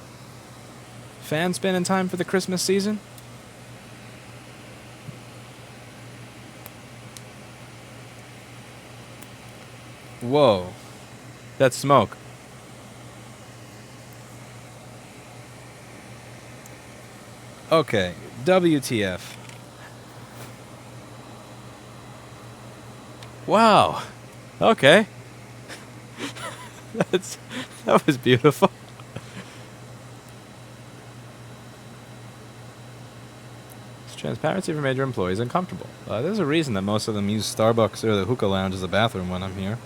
Fan spin in time for the Christmas season? Whoa. That's smoke. Okay. WTF. Wow. Okay. That was beautiful. Transparency for major employees uncomfortable. There's a reason that most of them use Starbucks or the hookah lounge as a bathroom when I'm here.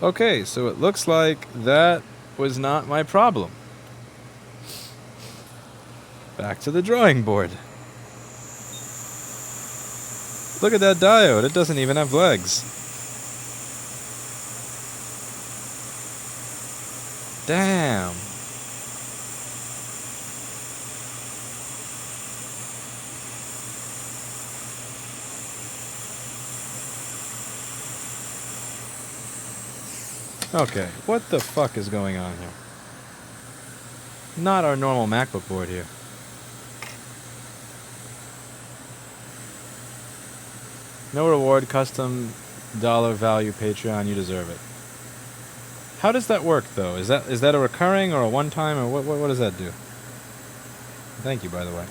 Okay, so it looks like that was not my problem. Back to the drawing board. Look at that diode. It doesn't even have legs. Damn. Okay, what the fuck is going on here? Not our normal MacBook board here. No reward, custom dollar value Patreon, you deserve it. How does that work though? Is that a recurring or a one-time or what does that do? Thank you, by the way.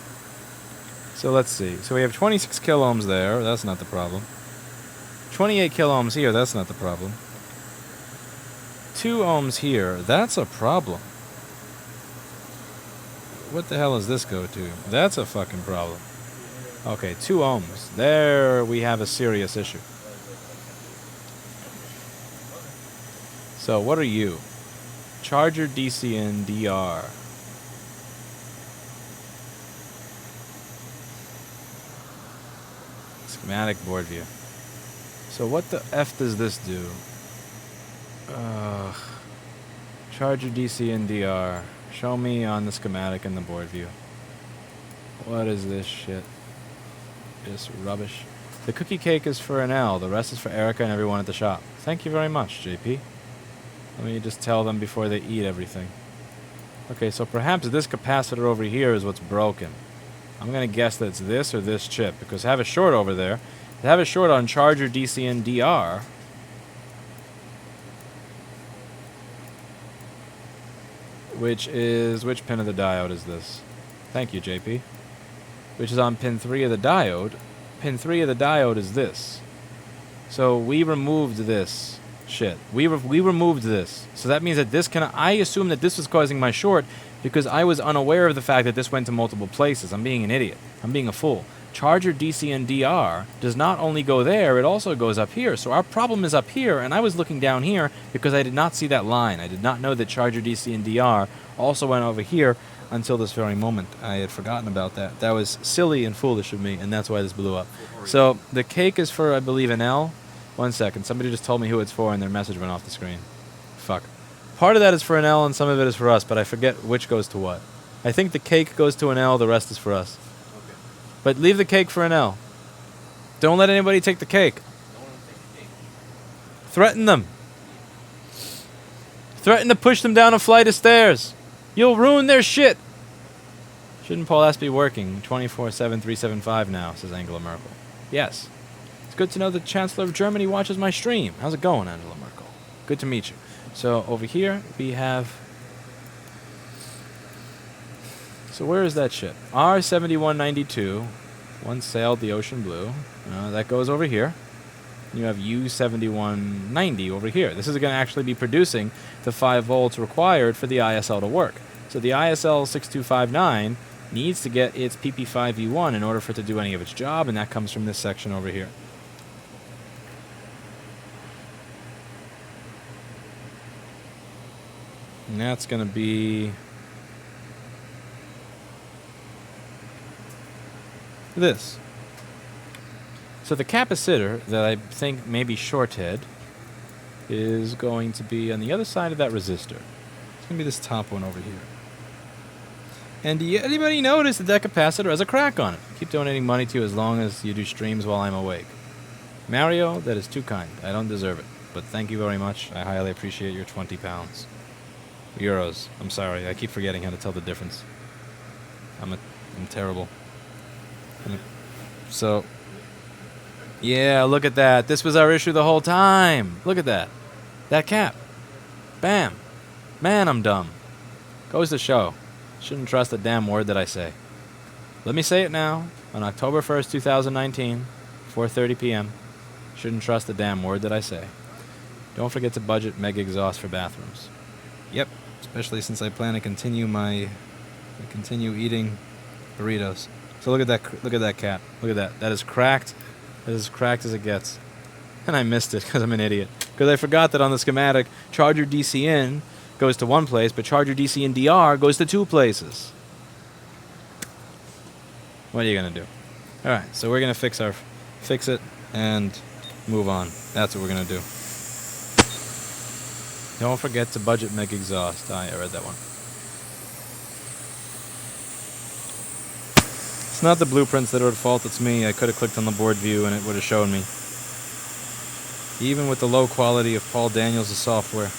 So let's see. So we have 26 kiloohms there, that's not the problem. 28 kiloohms here, that's not the problem. 2 ohms here, that's a problem. What the hell does this go to? That's a fucking problem. Okay, 2 ohms. There we have a serious issue. So what are you? Charger DC and DR. Schematic board view. So what the F does this do? Charger DC and DR. Show me on the schematic and the board view. What is this shit? Just rubbish. The cookie cake is for an L. The rest is for Erica and everyone at the shop. Thank you very much, JP. Let me just tell them before they eat everything. Okay, so perhaps this capacitor over here is what's broken. I'm going to guess that it's this or this chip, because I have a short over there. I have a short on charger DC and DR. Which pin of the diode is this? Thank you, JP. Which is on pin 3 of the diode. Pin 3 of the diode is this. So we removed this shit. We removed this. So that means that this I assume that this was causing my short because I was unaware of the fact that this went to multiple places. I'm being an idiot. I'm being a fool. Charger DC and DR does not only go there, it also goes up here. So our problem is up here, and I was looking down here because I did not see that line. I did not know that Charger DC and DR also went over here until this very moment. I had forgotten about that. That was silly and foolish of me, and that's why this blew up. So the cake is for, I believe, an L, 1 second. Somebody just told me who it's for and their message went off the screen. Fuck. Part of that is for an L and some of it is for us, but I forget which goes to what. I think the cake goes to an L, the rest is for us. Okay. But leave the cake for an L. Don't let anybody take the cake. No one will take the cake. Threaten them. Threaten to push them down a flight of stairs. You'll ruin their shit. Shouldn't Paul S. be working 24/7/375 now, says Angela Merkel. Yes. It's good to know the Chancellor of Germany watches my stream. How's it going, Angela Merkel? Good to meet you. So over here we have... So where is that ship? R7192. Once sailed the ocean blue. That goes over here. You have U7190 over here. This is going to actually be producing the 5 volts required for the ISL to work. So the ISL 6259 needs to get its PP5V1 in order for it to do any of its job, and that comes from this section over here. And that's going to be this. So the capacitor that I think may be shorted is going to be on the other side of that resistor. It's going to be this top one over here. And do anybody notice that that capacitor has a crack on it? Keep donating money to you as long as you do streams while I'm awake. Mario, that is too kind. I don't deserve it. But thank you very much. I highly appreciate your 20 pounds. Euros. I'm sorry. I keep forgetting how to tell the difference. I'm terrible. So, yeah, look at that. This was our issue the whole time. Look at that. That cap. Bam. Man, I'm dumb. Goes to show. Shouldn't trust a damn word that I say. Let me say it now. On October 1st, 2019, 4:30 p.m. Shouldn't trust a damn word that I say. Don't forget to budget mega exhaust for bathrooms. Yep. Especially since I plan to continue eating burritos. So look at that. Look at that cap. Look at that. That is cracked. That is as cracked as it gets. And I missed it because I'm an idiot. Because I forgot that on the schematic, charger DC in goes to one place, but charger DC in DR goes to 2 places. What are you gonna do? All right. So we're gonna fix it and move on. That's what we're gonna do. Don't forget to budget mega exhaust. I read that one. It's not the blueprints that are at fault, it's me. I could have clicked on the board view and it would have shown me. Even with the low quality of Paul Daniels' software.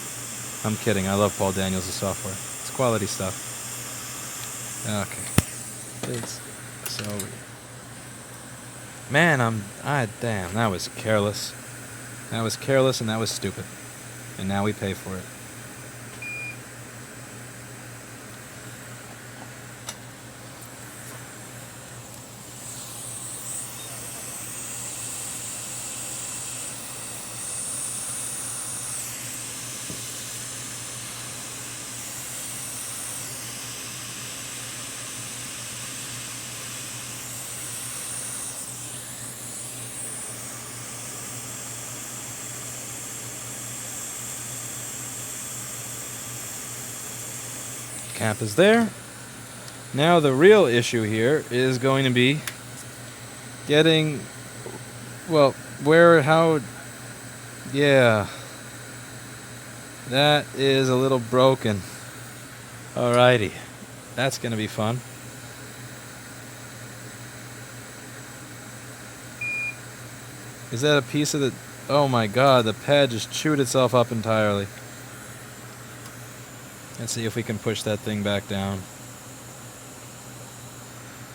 I'm kidding, I love Paul Daniels' software. It's quality stuff. Okay. It's so weird. Man, damn, that was careless. That was careless and that was stupid. And now we pay for it. Cap is there. Now the real issue here is going to be getting, well, yeah, that is a little broken. Alrighty, that's going to be fun. Is that a piece of the, oh my god, the pad just chewed itself up entirely. Let's see if we can push that thing back down.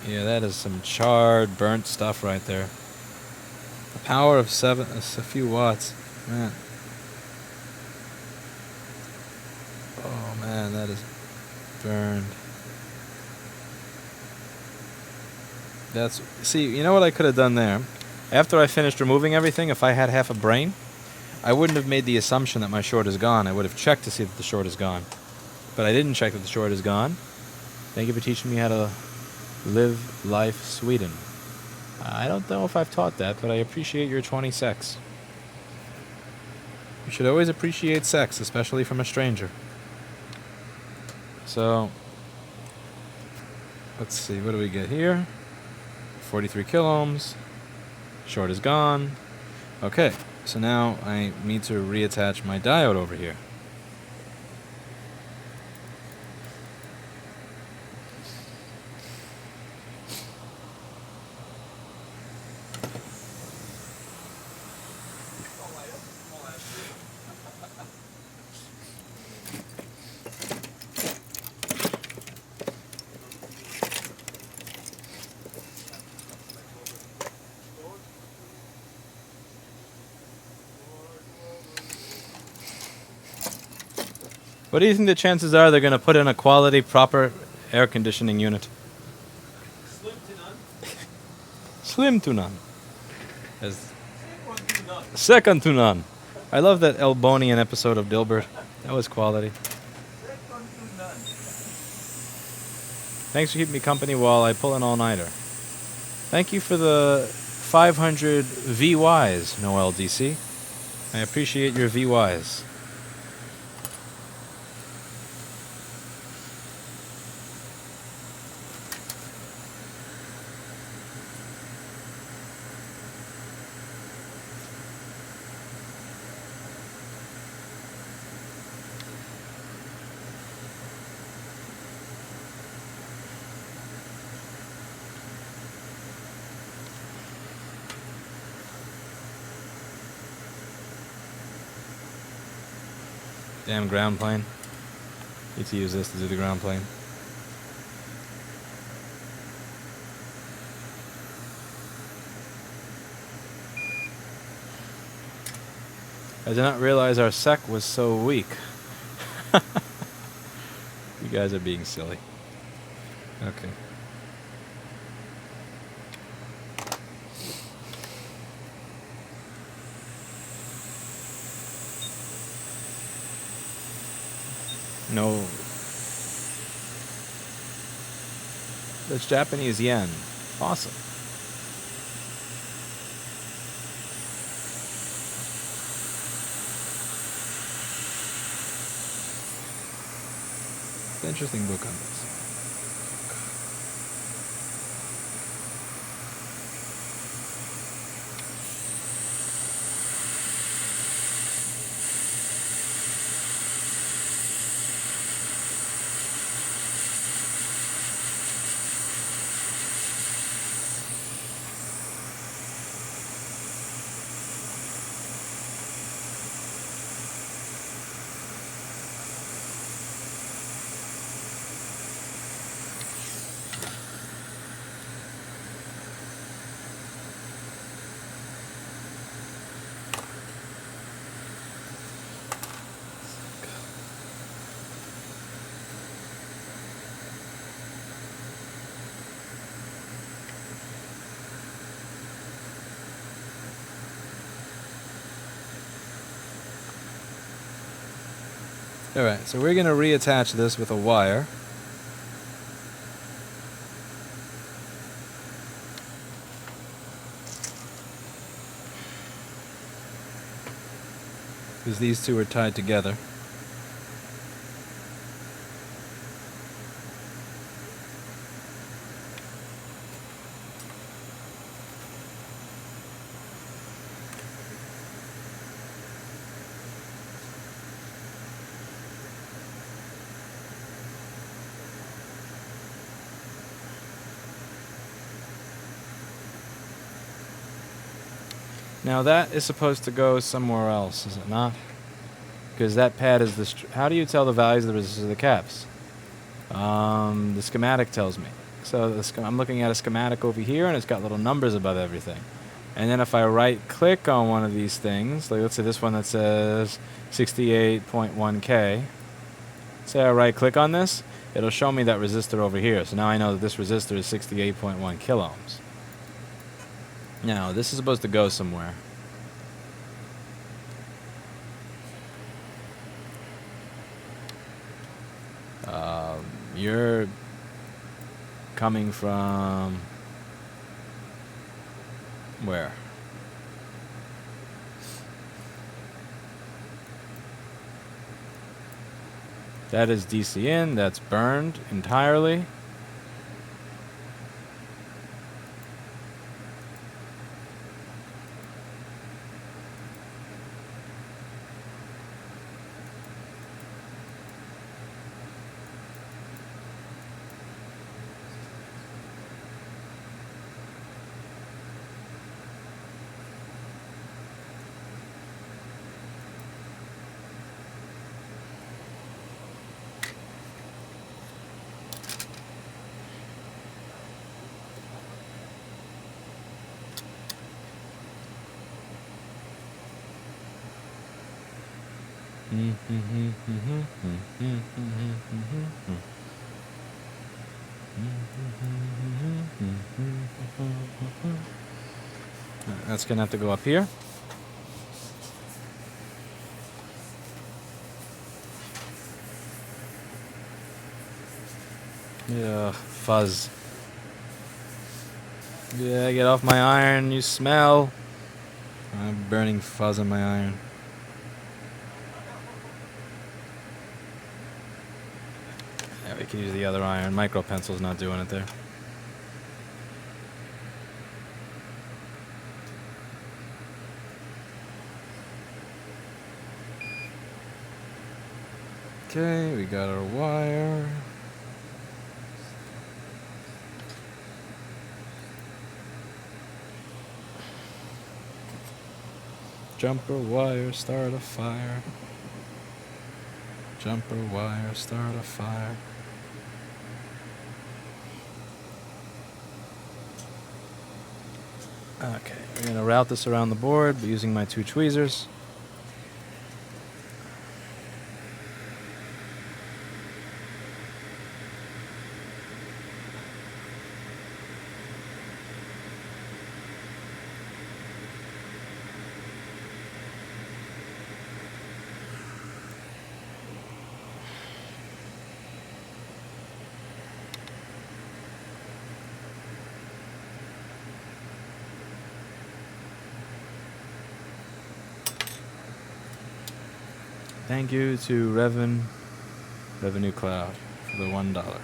Yeah, that is some charred, burnt stuff right there. The power of a few watts. Man. Oh man, that is burned. See, you know what I could have done there? After I finished removing everything, if I had half a brain, I wouldn't have made the assumption that my short is gone. I would have checked to see that the short is gone. But I didn't check that the short is gone. Thank you for teaching me how to live life Sweden. I don't know if I've taught that, but I appreciate your 20 secs. You should always appreciate sex, especially from a stranger. So, let's see, what do we get here? 43 kiloohms. Short is gone. Okay, So now I need to reattach my diode over here. What do you think the chances are they're going to put in a quality, proper air conditioning unit? Slim to none. Slim to none. As Second to none. second to none. I love that Elbonian episode of Dilbert. That was quality. Second to none. Thanks for keeping me company while I pull an all-nighter. Thank you for the 500 VYs, Noel DC. I appreciate your VYs. Damn ground plane. Need to use this to do the ground plane. I did not realize our sec was so weak. You guys are being silly. Okay. No. That's Japanese yen. Awesome. It's an interesting book on this. Alright, so we're going to reattach this with a wire. Because these two are tied together. Now that is supposed to go somewhere else, is it not? Because that pad is the... How do you tell the values of the resistors of the caps? The schematic tells me. So I'm looking at a schematic over here, and it's got little numbers above everything. And then if I right-click on one of these things, like let's say this one that says 68.1K, say I right-click on this, it'll show me that resistor over here. So now I know that this resistor is 68.1 kiloohms. Now, this is supposed to go somewhere. You're coming from where? That is DC in, that's burned entirely. That's gonna have to go up here. Yeah, fuzz. Yeah, get off my iron, you smell. I'm burning fuzz on my iron. Yeah, we can use the other iron. Micro pencil's not doing it there. Okay, we got our wire. Jumper wire, start a fire. Jumper wire, start a fire. Okay, we're gonna route this around the board using my 2 tweezers. Thank you to Revenue Cloud for the $1.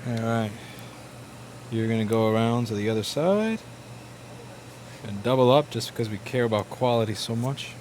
Alright, you're going to go around to the other side and double up just because we care about quality so much.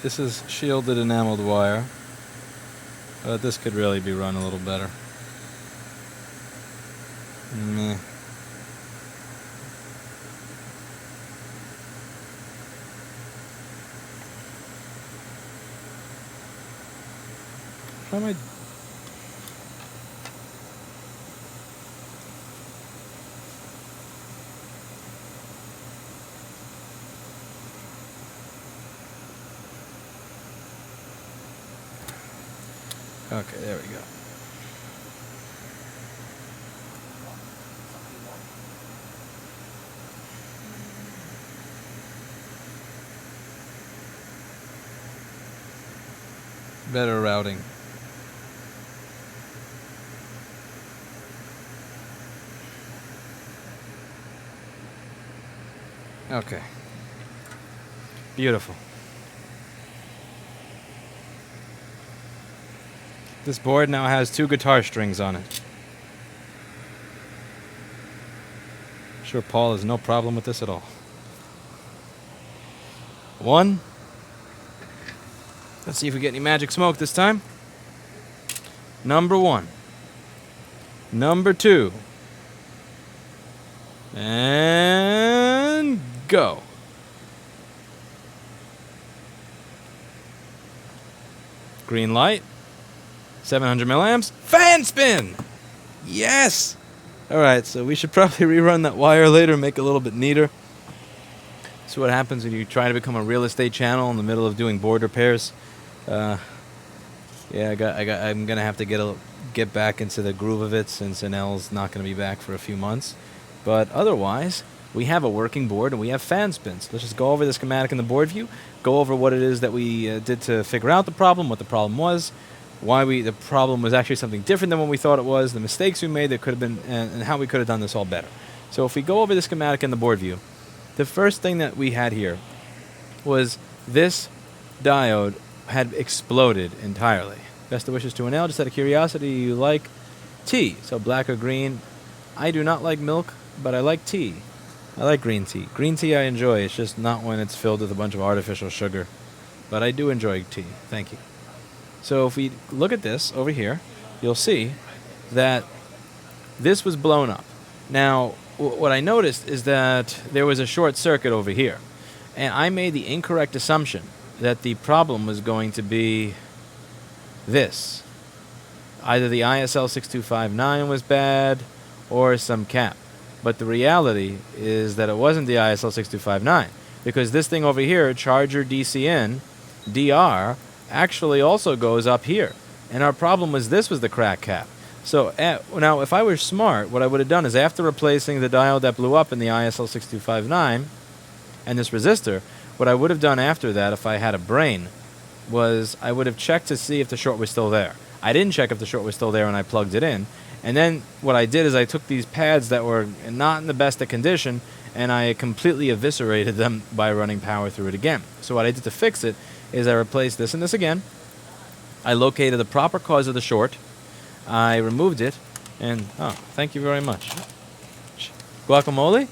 This is shielded enameled wire, but this could really be run a little better. Meh. How am I? Okay, there we go. better routing. Okay. Beautiful. This board now has 2 guitar strings on it. I'm sure Paul has no problem with this at all. 1. Let's see if we get any magic smoke this time. Number 1. Number 2. And go. Green light. 700 milliamps. Fan spin! Yes! Alright, so we should probably rerun that wire later, make it a little bit neater. See what happens when you try to become a real estate channel in the middle of doing board repairs. Yeah, I'm gonna have to get back into the groove of it since NL's not gonna be back for a few months. But otherwise, we have a working board and we have fan spins. Let's just go over the schematic in the board view, go over what it is that we did to figure out the problem, what the problem was, why the problem was actually something different than what we thought it was, the mistakes we made that could have been, and how we could have done this all better. So if we go over the schematic in the board view, the first thing that we had here was this diode had exploded entirely. Best of wishes to NL. Just out of curiosity, you like tea? So black or green? I do not like milk, but I like tea. I like green tea. Green tea I enjoy. It's just not when it's filled with a bunch of artificial sugar. But I do enjoy tea. Thank you. So if we look at this over here, you'll see that this was blown up. Now, what I noticed is that there was a short circuit over here. And I made the incorrect assumption that the problem was going to be this. Either the ISL 6259 was bad or some cap. But the reality is that it wasn't the ISL 6259 because this thing over here, charger DCN, DR, actually also goes up here. And our problem was this was the crack cap. So now if I were smart, what I would have done is after replacing the diode that blew up in the ISL 6259 and this resistor, what I would have done after that if I had a brain was I would have checked to see if the short was still there. I didn't check if the short was still there when I plugged it in. And then what I did is I took these pads that were not in the best of condition and I completely eviscerated them by running power through it again. So what I did to fix it is I replaced this and this again. I located the proper cause of the short. I removed it and, oh, thank you very much. Guacamole?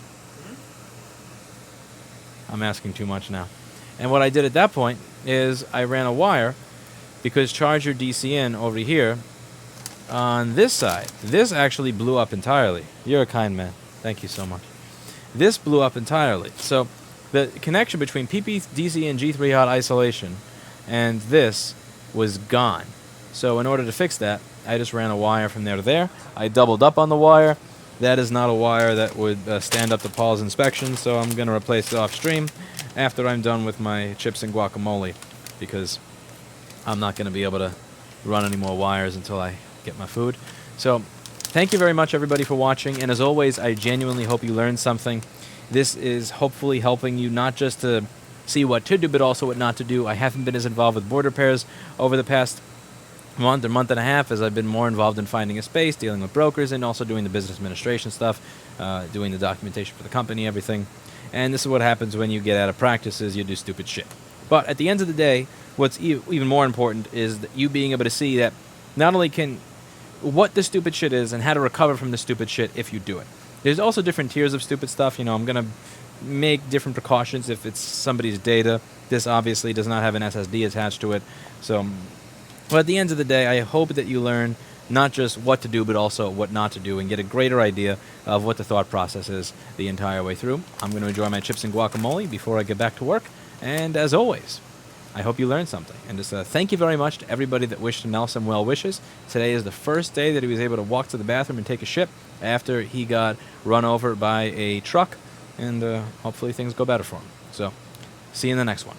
I'm asking too much now. And what I did at that point is I ran a wire because charger DCN over here on this side, this actually blew up entirely. You're a kind man. Thank you so much. This blew up entirely. So the connection between PP-DC and G3 hot isolation and this was gone. So in order to fix that, I just ran a wire from there to there. I doubled up on the wire. That is not a wire that would stand up to Paul's inspection, so I'm going to replace it off stream after I'm done with my chips and guacamole because I'm not going to be able to run any more wires until I get my food. So thank you very much everybody for watching, and as always I genuinely hope you learned something. This is hopefully helping you not just to see what to do but also what not to do. I haven't been as involved with board repairs over the past month or month and a half as I've been more involved in finding a space, dealing with brokers, and also doing the business administration stuff, doing the documentation for the company, everything. And this is what happens when you get out of practice is you do stupid shit. But at the end of the day, what's even more important is that you being able to see that not only can what the stupid shit is and how to recover from the stupid shit if you do it. There's also different tiers of stupid stuff. You know, I'm going to make different precautions if it's somebody's data. This obviously does not have an SSD attached to it. So, but at the end of the day, I hope that you learn not just what to do, but also what not to do and get a greater idea of what the thought process is the entire way through. I'm going to enjoy my chips and guacamole before I get back to work. And as always, I hope you learned something. And just thank you very much to everybody that wished Nelson well wishes. Today is the first day that he was able to walk to the bathroom and take a shit after he got run over by a truck. And hopefully things go better for him. So, see you in the next one.